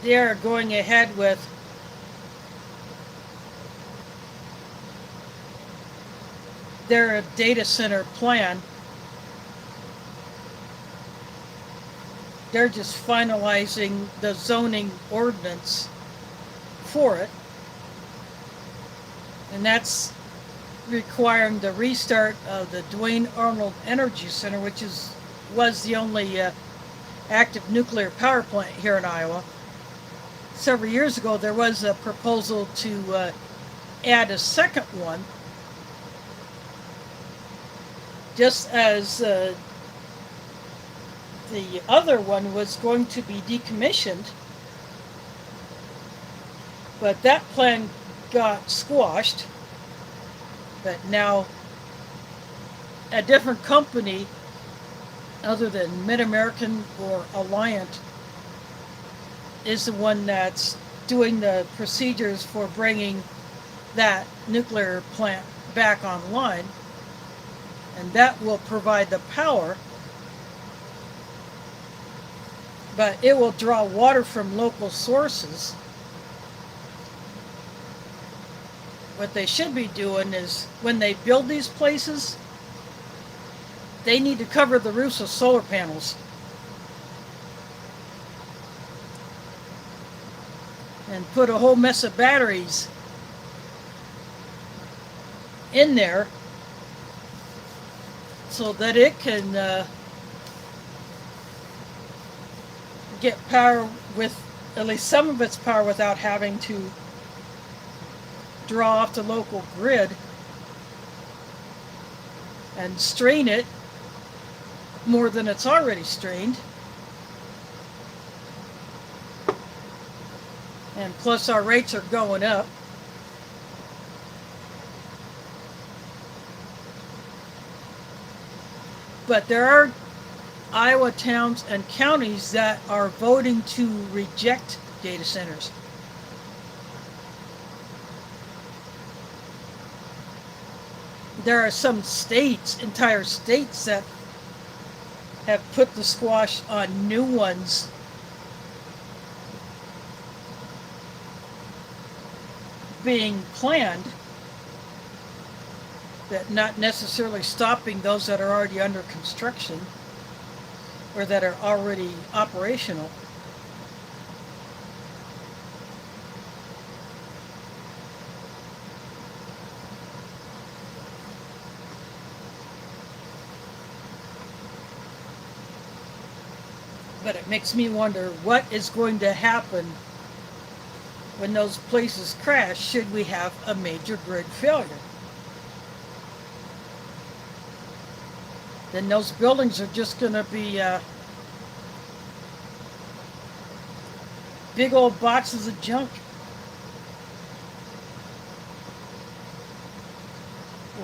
they are going ahead with their data center plan. They're just finalizing the zoning ordinance for it, and that's requiring the restart of the Duane Arnold Energy Center, which was the only active nuclear power plant here in Iowa. Several years ago, there was a proposal to add a second one, just as the other one was going to be decommissioned, but that plan got squashed. But now a different company other than Mid-American or Alliant is the one that's doing the procedures for bringing that nuclear plant back online, and that will provide the power, but it will draw water from local sources. What they should be doing is, when they build these places, they need to cover the roofs with solar panels. And put a whole mess of batteries in there so that it can get power, with at least some of its power, without having to draw off the local grid and strain it more than it's already strained. And plus our rates are going up. But there are Iowa towns and counties that are voting to reject data centers. There are some states, entire states, that have put the squash on new ones being planned, that not necessarily stopping those that are already under construction or that are already operational. But it makes me wonder what is going to happen when those places crash, should we have a major grid failure. Then those buildings are just going to be big old boxes of junk.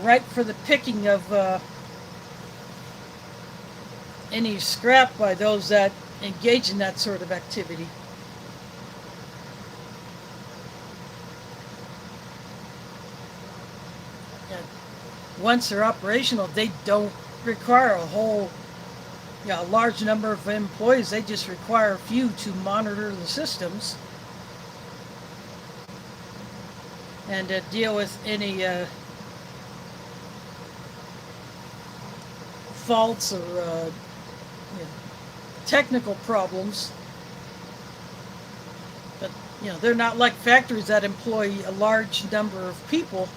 Ripe for the picking of any scrap by those that engage in that sort of activity. And once they're operational, they don't require a large number of employees. They just require a few to monitor the systems and deal with any faults or technical problems. But they're not like factories that employ a large number of people.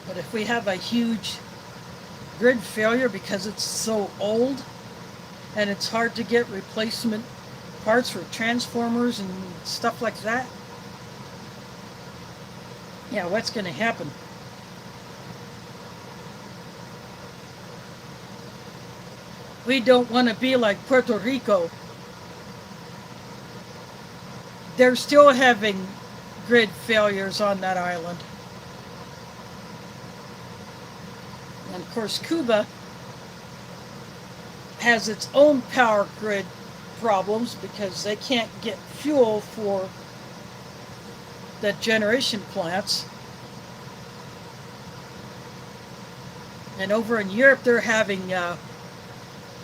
But if we have a huge grid failure because it's so old and it's hard to get replacement parts for transformers and stuff like that, what's going to happen? We don't want to be like Puerto Rico. They're still having grid failures on that island. And of course, Cuba has its own power grid problems because they can't get fuel for the generation plants. And over in Europe, they're having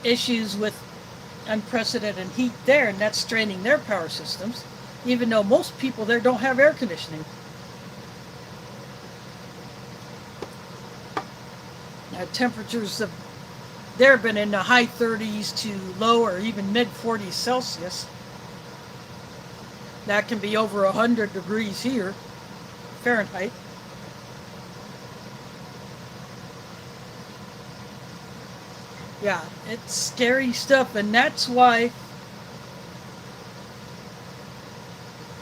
issues with unprecedented heat there, and that's straining their power systems, even though most people there don't have air conditioning. Temperatures there have been in the high 30s to low or even mid 40s Celsius. That can be over 100 degrees here, Fahrenheit. Yeah, it's scary stuff, and that's why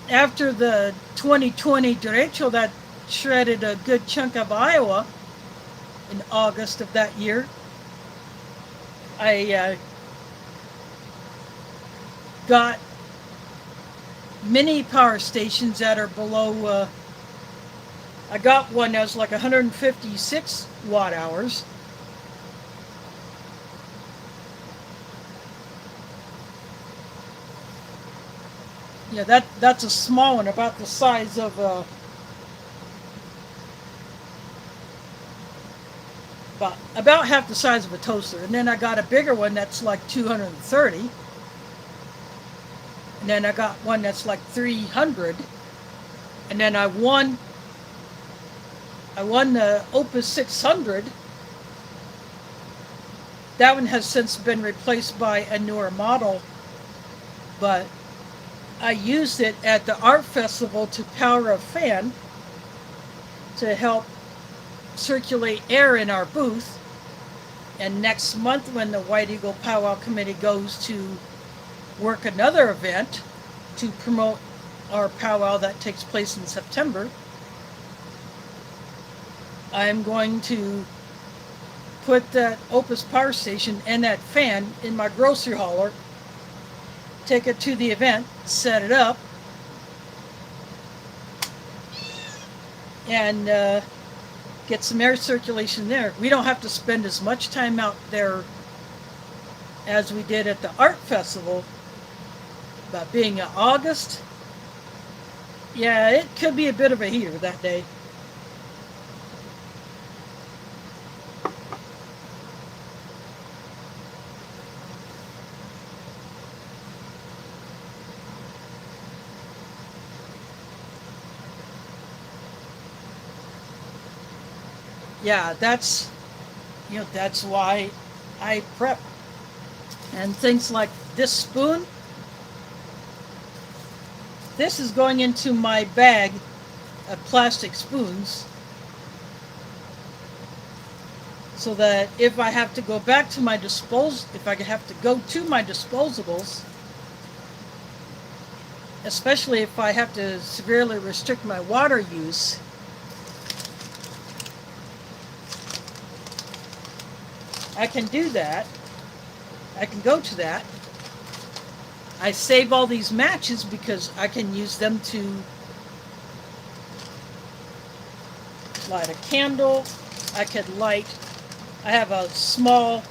after the 2020 derecho that shredded a good chunk of Iowa in August of that year, I got many power stations that are below I got one that was like 156 watt hours. Yeah, that's a small one, about the size of about half the size of a toaster. And then I got a bigger one that's like 230. And then I got one that's like 300. And then I won the Opus 600. That one has since been replaced by a newer model, but I used it at the art festival to power a fan to help circulate air in our booth. And next month, when the White Eagle Powwow Committee goes to work another event to promote our powwow that takes place in September, I'm going to put that Opus power station and that fan in my grocery hauler, take it to the event, set it up, and get some air circulation there. We don't have to spend as much time out there as we did at the art festival. But being in August, yeah, it could be a bit of a heater that day. Yeah, that's why I prep. And things like this spoon, this is going into my bag of plastic spoons, so that if I have to go back to my if I have to go to my disposables, especially if I have to severely restrict my water use, I can do that. I can go to that. I save all these matches because I can use them to light a candle. I have a small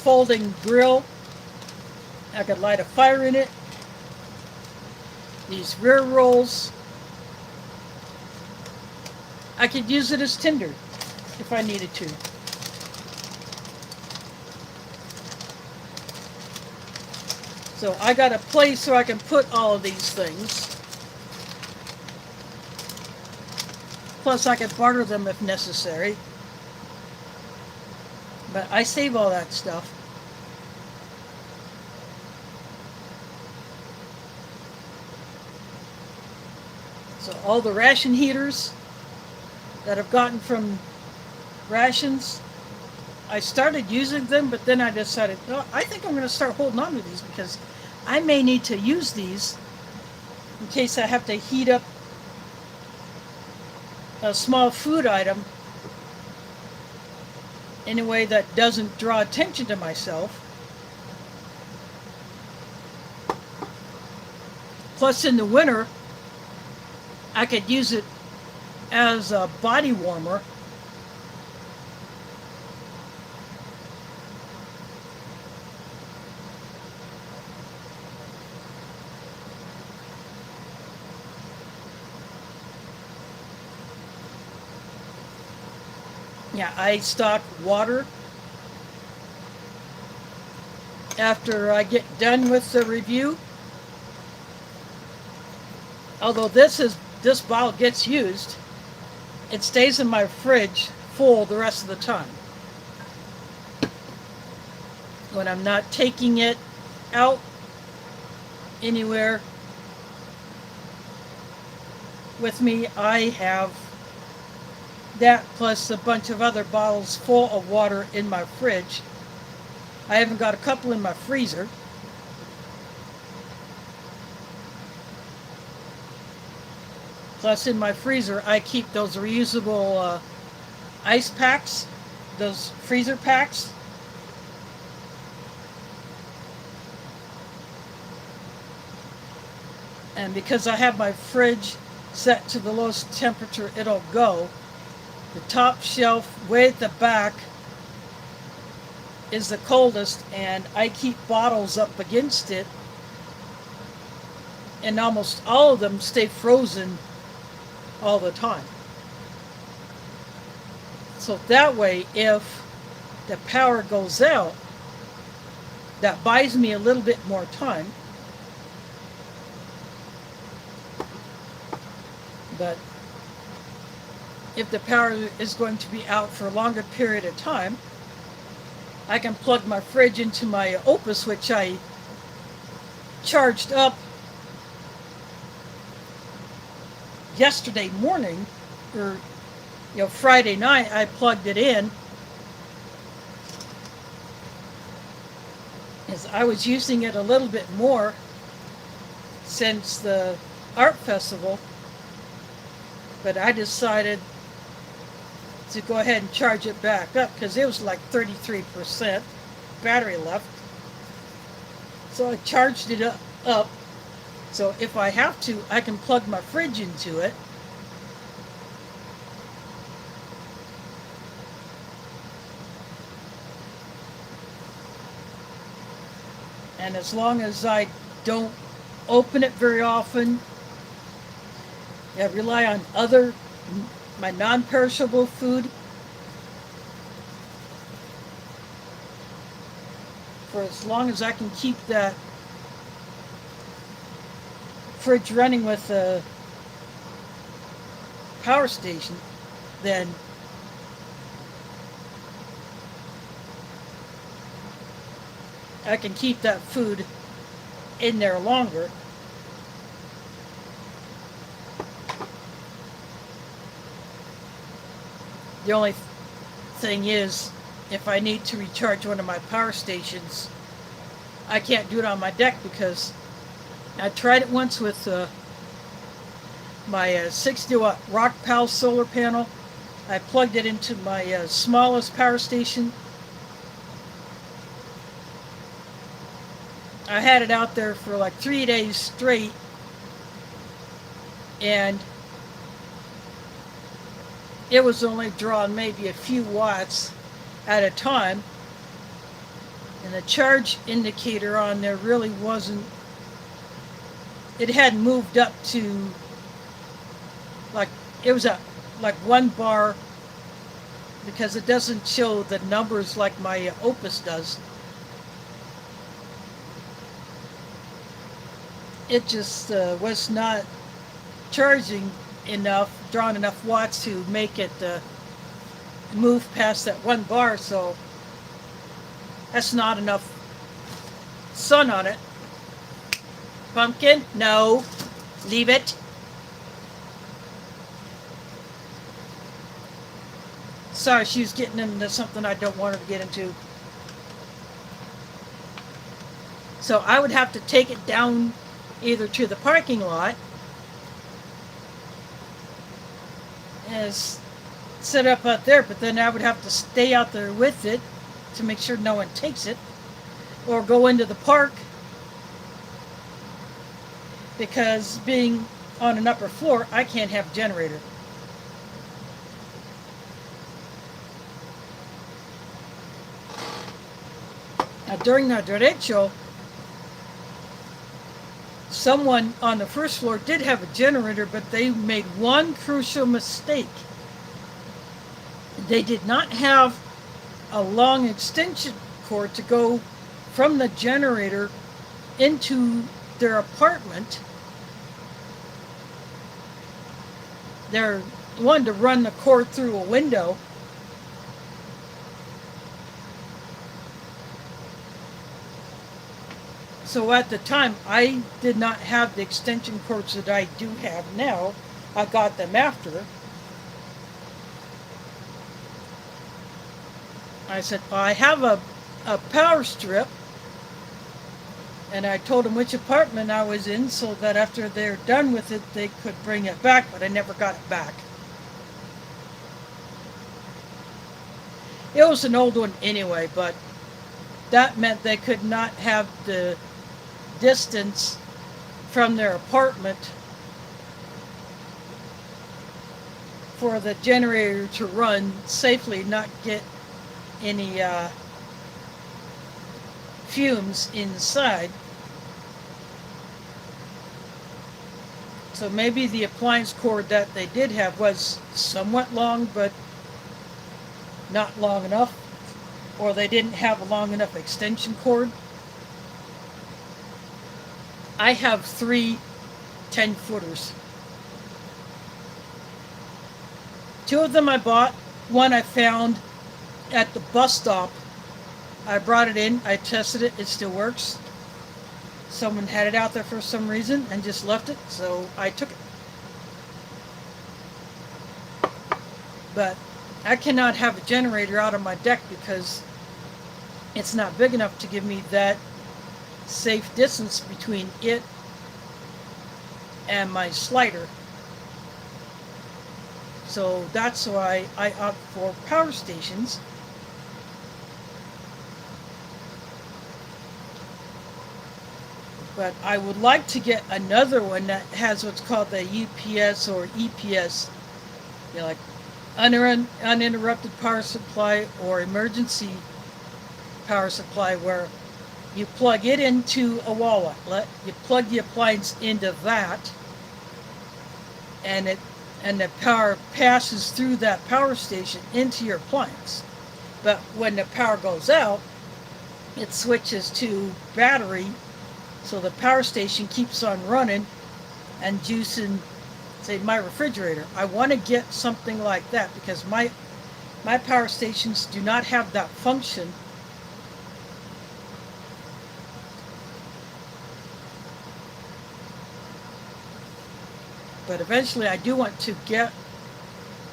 folding grill. I could light a fire in it. These rear rolls, I could use it as tinder if I needed to. So I got a place where I can put all of these things. Plus I can barter them if necessary. But I save all that stuff. So all the ration heaters that I've gotten from Rations, I started using them, but then I decided, no, I think I'm going to start holding on to these because I may need to use these in case I have to heat up a small food item in a way that doesn't draw attention to myself. Plus, in the winter, I could use it as a body warmer. Yeah, I stock water after I get done with the review. Although this bottle gets used, it stays in my fridge full the rest of the time. When I'm not taking it out anywhere with me, I have that plus a bunch of other bottles full of water in my fridge. I haven't got a couple in my freezer. Plus in my freezer I keep those reusable ice packs, those freezer packs. And because I have my fridge set to the lowest temperature it'll go. The top shelf way at the back is the coldest, and I keep bottles up against it, and almost all of them stay frozen all the time. So that way, if the power goes out, that buys me a little bit more time. But if the power is going to be out for a longer period of time, I can plug my fridge into my Opus, which I charged up yesterday morning, or Friday night. I plugged it in as I was using it a little bit more since the art festival, but I decided to go ahead and charge it back up because it was like 33% battery left. So I charged it up. So if I have to, I can plug my fridge into it. And as long as I don't open it very often, I rely on my non-perishable food for as long as I can keep that fridge running with a power station, then I can keep that food in there longer. The only thing is, if I need to recharge one of my power stations, I can't do it on my deck because I tried it once with my 60-watt Rockpal solar panel. I plugged it into my smallest power station. I had it out there for like 3 days straight, and it was only drawing maybe a few watts at a time, and the charge indicator on there really wasn't, it hadn't moved up to, like, it was at like 1 bar, because it doesn't show the numbers like my Opus does. It just was not charging enough, drawing enough watts to make it move past that 1 bar, so that's not enough sun on it. Pumpkin, no, leave it. Sorry, she's getting into something I don't want her to get into. So I would have to take it down either to the parking lot and set up out there, but then I would have to stay out there with it to make sure no one takes it, or go into the park, because being on an upper floor, I can't have a generator. Now, during the derecho, someone on the first floor did have a generator, but they made one crucial mistake. They did not have a long extension cord to go from the generator into their apartment. They wanted to run the cord through a window. So at the time, I did not have the extension cords that I do have now. I got them after. I said, well, I have a power strip. And I told them which apartment I was in so that after they're done with it, they could bring it back, but I never got it back. It was an old one anyway, but that meant they could not have the distance from their apartment for the generator to run safely, not get any fumes inside. So maybe the appliance cord that they did have was somewhat long, but not long enough, or they didn't have a long enough extension cord. I have 3 10-footers. 2 of them I bought. One I found at the bus stop. I brought it in, I tested it, it still works. Someone had it out there for some reason and just left it, so I took it. But I cannot have a generator out on my deck because it's not big enough to give me that safe distance between it and my slider. So that's why I opt for power stations. But I would like to get another one that has what's called the UPS or EPS, like uninterrupted power supply or emergency power supply, where you plug it into a wall outlet, you plug the appliance into that, and the power passes through that power station into your appliance. But when the power goes out, it switches to battery, so the power station keeps on running and juicing, say, my refrigerator. I want to get something like that because my power stations do not have that function. But eventually I do want to get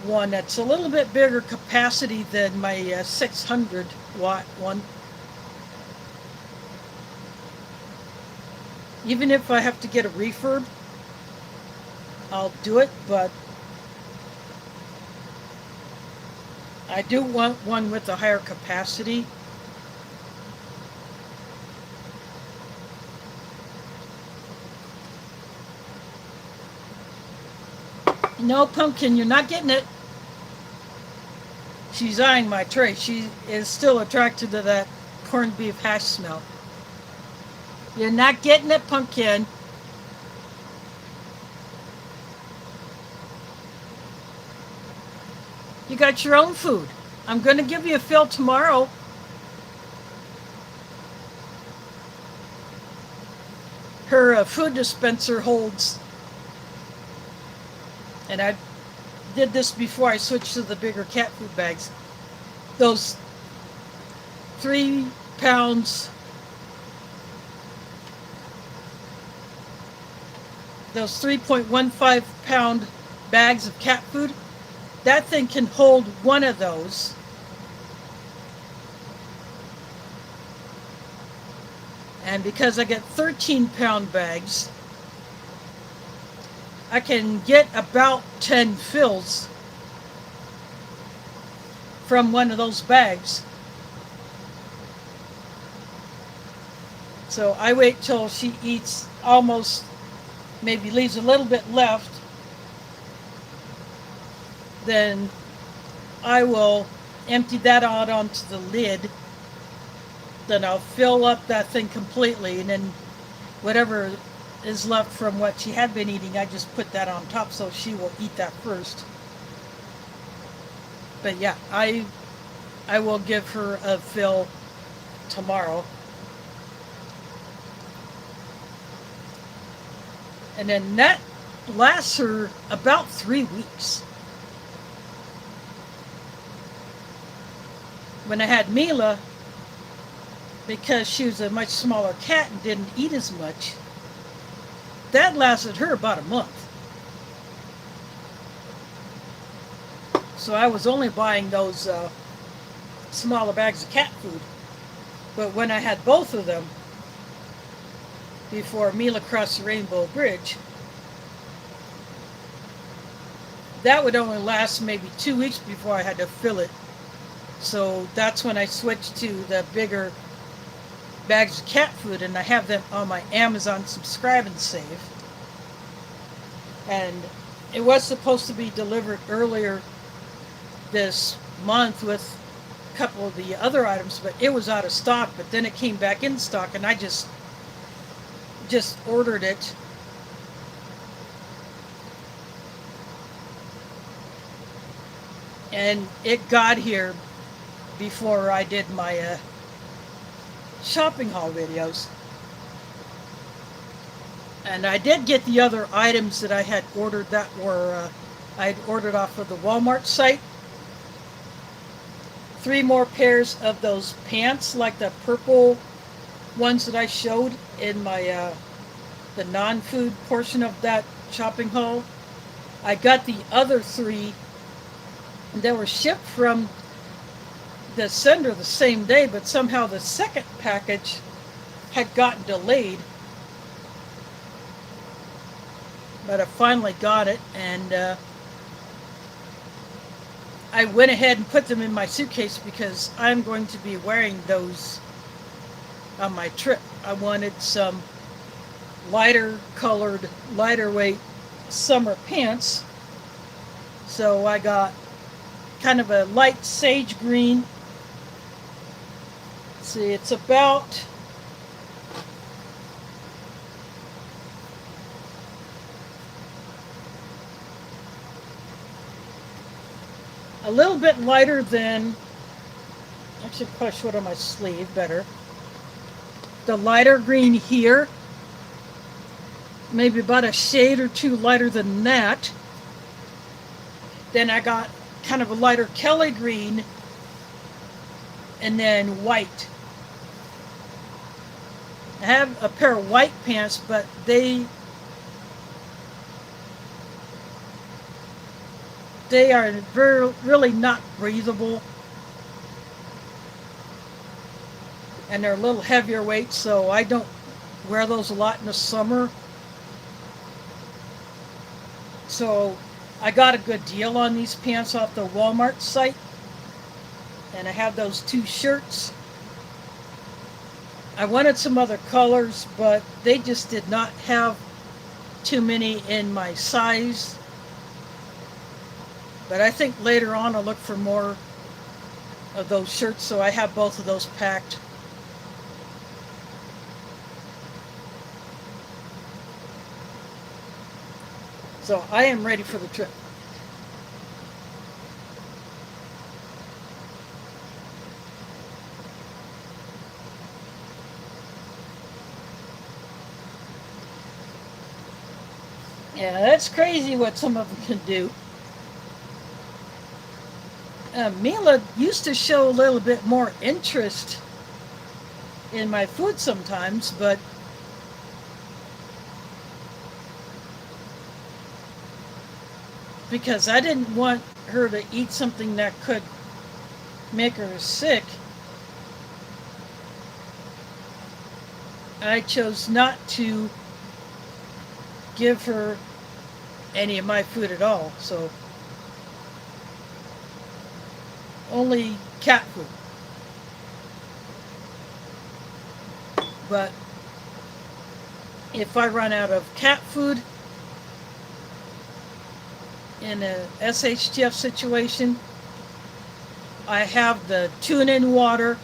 one that's a little bit bigger capacity than my 600 watt one. Even if I have to get a refurb, I'll do it, but I do want one with a higher capacity. No, Pumpkin, you're not getting it. She's eyeing my tray. She is still attracted to that corned beef hash smell. You're not getting it, Pumpkin. You got your own food. I'm going to give you a fill tomorrow. Her food dispenser holds, and I did this before I switched to the bigger cat food bags, those 3 pounds, those 3.15 pound bags of cat food. That thing can hold one of those. And because I get 13-pound bags, I can get about 10 fills from one of those bags. So I wait till she eats almost, maybe leaves a little bit left, then I will empty that out onto the lid. Then I'll fill up that thing completely, and then whatever is left from what she had been eating, I just put that on top, so she will eat that first. But yeah, I will give her a fill tomorrow. And then that lasts her about 3 weeks. When I had Mila, because she was a much smaller cat and didn't eat as much, that lasted her about a month. So I was only buying those smaller bags of cat food. But when I had both of them, before Mila crossed the Rainbow Bridge, that would only last maybe 2 weeks before I had to fill it. So that's when I switched to the bigger bags of cat food, and I have them on my Amazon Subscribe and Save. And It was supposed to be delivered earlier this month with a couple of the other items, but it was out of stock. But then it came back in stock, and I just ordered it. And it got here before I did my shopping haul videos. And I did get the other items that I had ordered that were, I had ordered off of the Walmart site. 3 more pairs of those pants, like the purple ones that I showed in my, the non-food portion of that shopping haul. I got the other 3 that were shipped from the sender the same day, but somehow the second package had gotten delayed. But I finally got it, and I went ahead and put them in my suitcase because I'm going to be wearing those on my trip. I wanted some lighter colored, lighter weight summer pants. So I got kind of a light sage green. Let's see, it's about a little bit lighter than, actually probably show it on my sleeve better. The lighter green here, maybe about a shade or 2 lighter than that. Then I got kind of a lighter Kelly green, and then white. I have a pair of white pants, but they are really not breathable, and they're a little heavier weight, so I don't wear those a lot in the summer. So I got a good deal on these pants off the Walmart site, and I have those 2 shirts. I wanted some other colors, but they just did not have too many in my size. But I think later on I'll look for more of those shirts, so I have both of those packed. So I am ready for the trip. Yeah, that's crazy what some of them can do. Mila used to show a little bit more interest in my food sometimes, but because I didn't want her to eat something that could make her sick, I chose not to give her any of my food at all. So only cat food. But if I run out of cat food in a SHTF situation, I have the tune-in water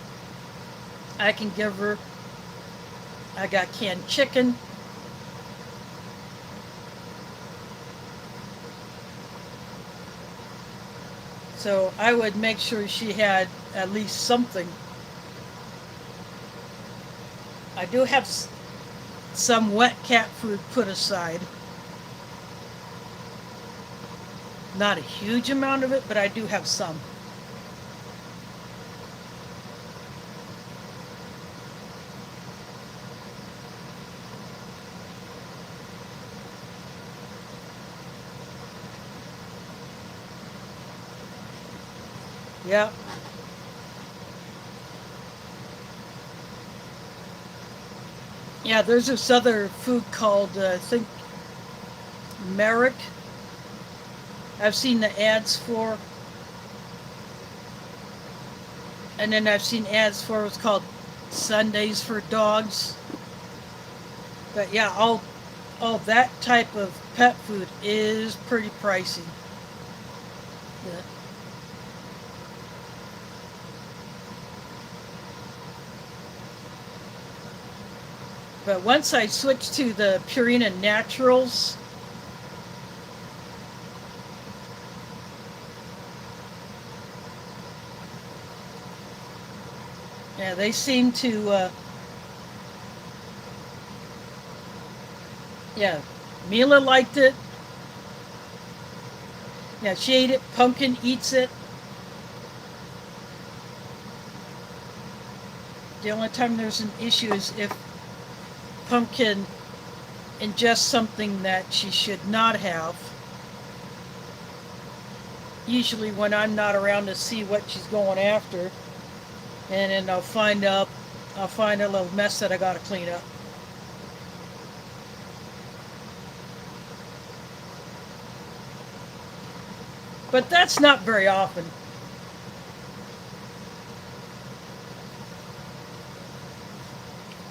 I can give her. I got canned chicken. So I would make sure she had at least something. I do have some wet cat food put aside. Not a huge amount of it, but I do have some. Yeah. Yeah, there's this other food called, I think, MRE. I've seen the ads for. And then I've seen ads for what's called Sundays for Dogs. But yeah, Oh, that type of pet food is pretty pricey. Yeah. But once I switched to the Purina Naturals, yeah, they seem to, yeah, Mila liked it. Yeah, she ate it. Pumpkin eats it. The only time there's an issue is if Pumpkin ingests something that she should not have. Usually when I'm not around to see what she's going after, and then I'll find a little mess that I gotta clean up. But that's not very often.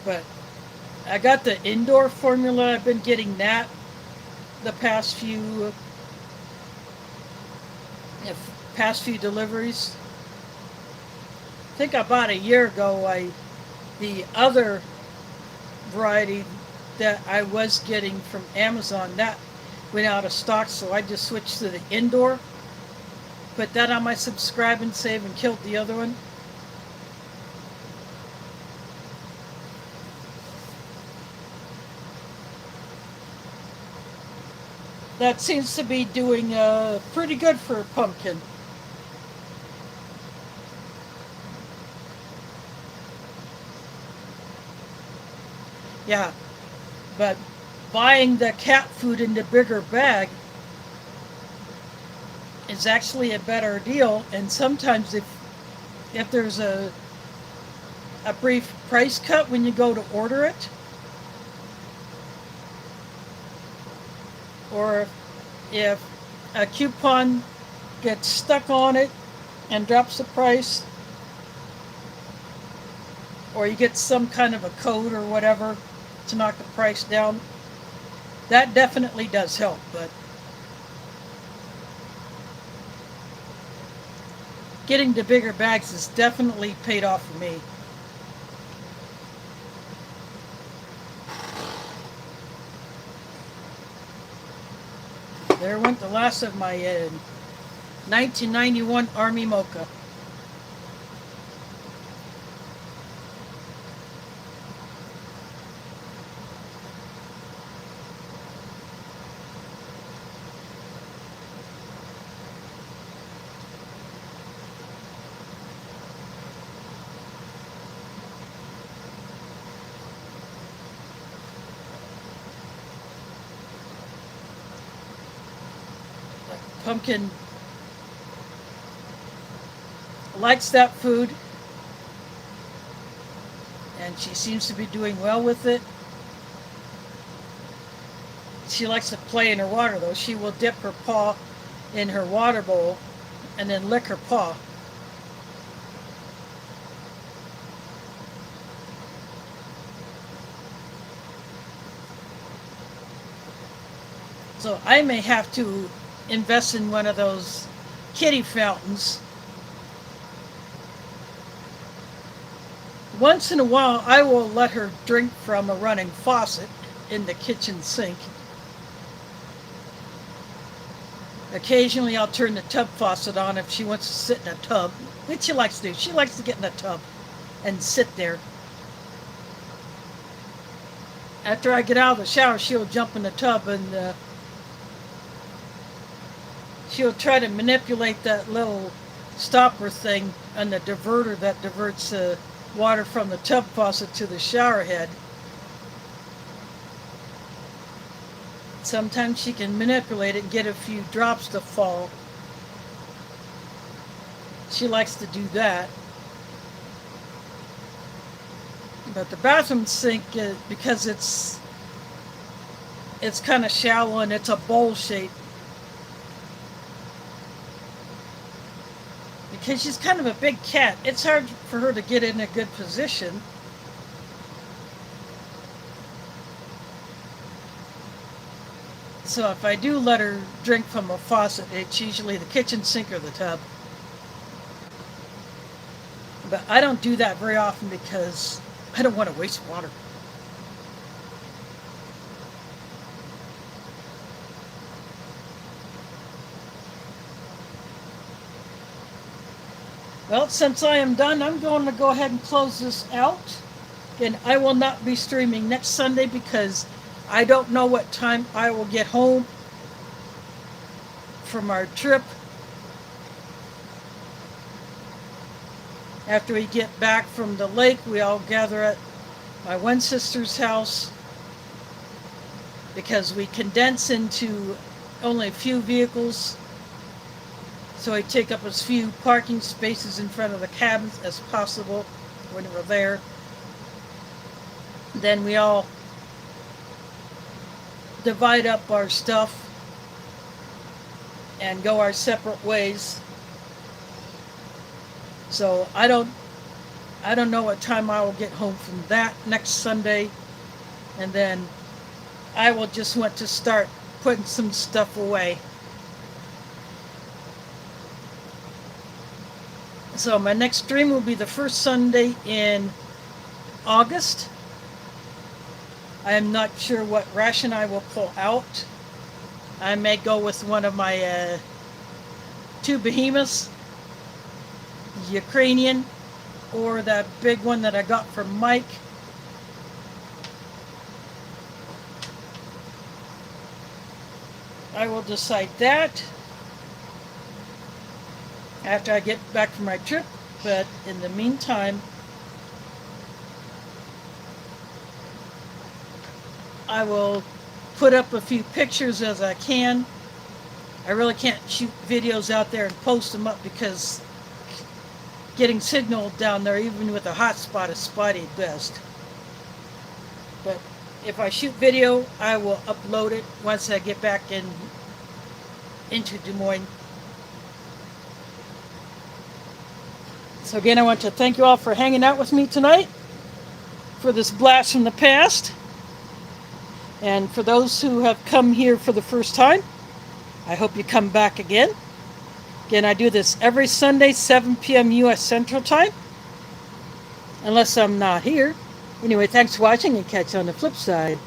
But I got the indoor formula. I've been getting that the past few deliveries. I think about a year ago, the other variety that I was getting from Amazon that went out of stock, so I just switched to the indoor. Put that on my subscribe and save and killed the other one. That seems to be doing pretty good for Pumpkin. Yeah, but buying the cat food in the bigger bag is actually a better deal. And sometimes if there's a brief price cut when you go to order it, or if a coupon gets stuck on it and drops the price, or you get some kind of a code or whatever to knock the price down, that definitely does help. But getting the bigger bags has definitely paid off for me. There went the last of my 1991 Army Mocha. Pumpkin likes that food, and she seems to be doing well with it. She likes to play in her water, though. She will dip her paw in her water bowl and then lick her paw. So I may have to invest in one of those kitty fountains. Once in a while, I will let her drink from a running faucet in the kitchen sink. Occasionally, I'll turn the tub faucet on if she wants to sit in a tub, which she likes to do. She likes to get in the tub and sit there. After I get out of the shower, she'll jump in the tub and she'll try to manipulate that little stopper thing on the diverter that diverts water from the tub faucet to the shower head. Sometimes she can manipulate it and get a few drops to fall. She likes to do that. But the bathroom sink, because it's kind of shallow and it's a bowl shape, because she's kind of a big cat, it's hard for her to get in a good position. So if I do let her drink from a faucet, it's usually the kitchen sink or the tub. But I don't do that very often because I don't want to waste water. Well, since I am done, I'm going to go ahead and close this out. And I will not be streaming next Sunday because I don't know what time I will get home from our trip. After we get back from the lake, we all gather at my one sister's house because we condense into only a few vehicles. So I take up as few parking spaces in front of the cabins as possible when we're there. Then we all divide up our stuff and go our separate ways. So I don't know what time I will get home from that next Sunday, and then I will just want to start putting some stuff away. So my next stream will be the first Sunday in August. I am not sure what ration I will pull out. I may go with one of my two behemoths, Ukrainian, or that big one that I got from Mike. I will decide that after I get back from my trip, but in the meantime, I will put up a few pictures as I can. I really can't shoot videos out there and post them up because getting signal down there, even with a hotspot, is spotty at best. But if I shoot video, I will upload it once I get back into Des Moines. So again, I want to thank you all for hanging out with me tonight for this blast from the past. And for those who have come here for the first time, I hope you come back again. Again, I do this every Sunday, 7 p.m. U.S. Central Time. Unless I'm not here. Anyway, thanks for watching and catch you on the flip side.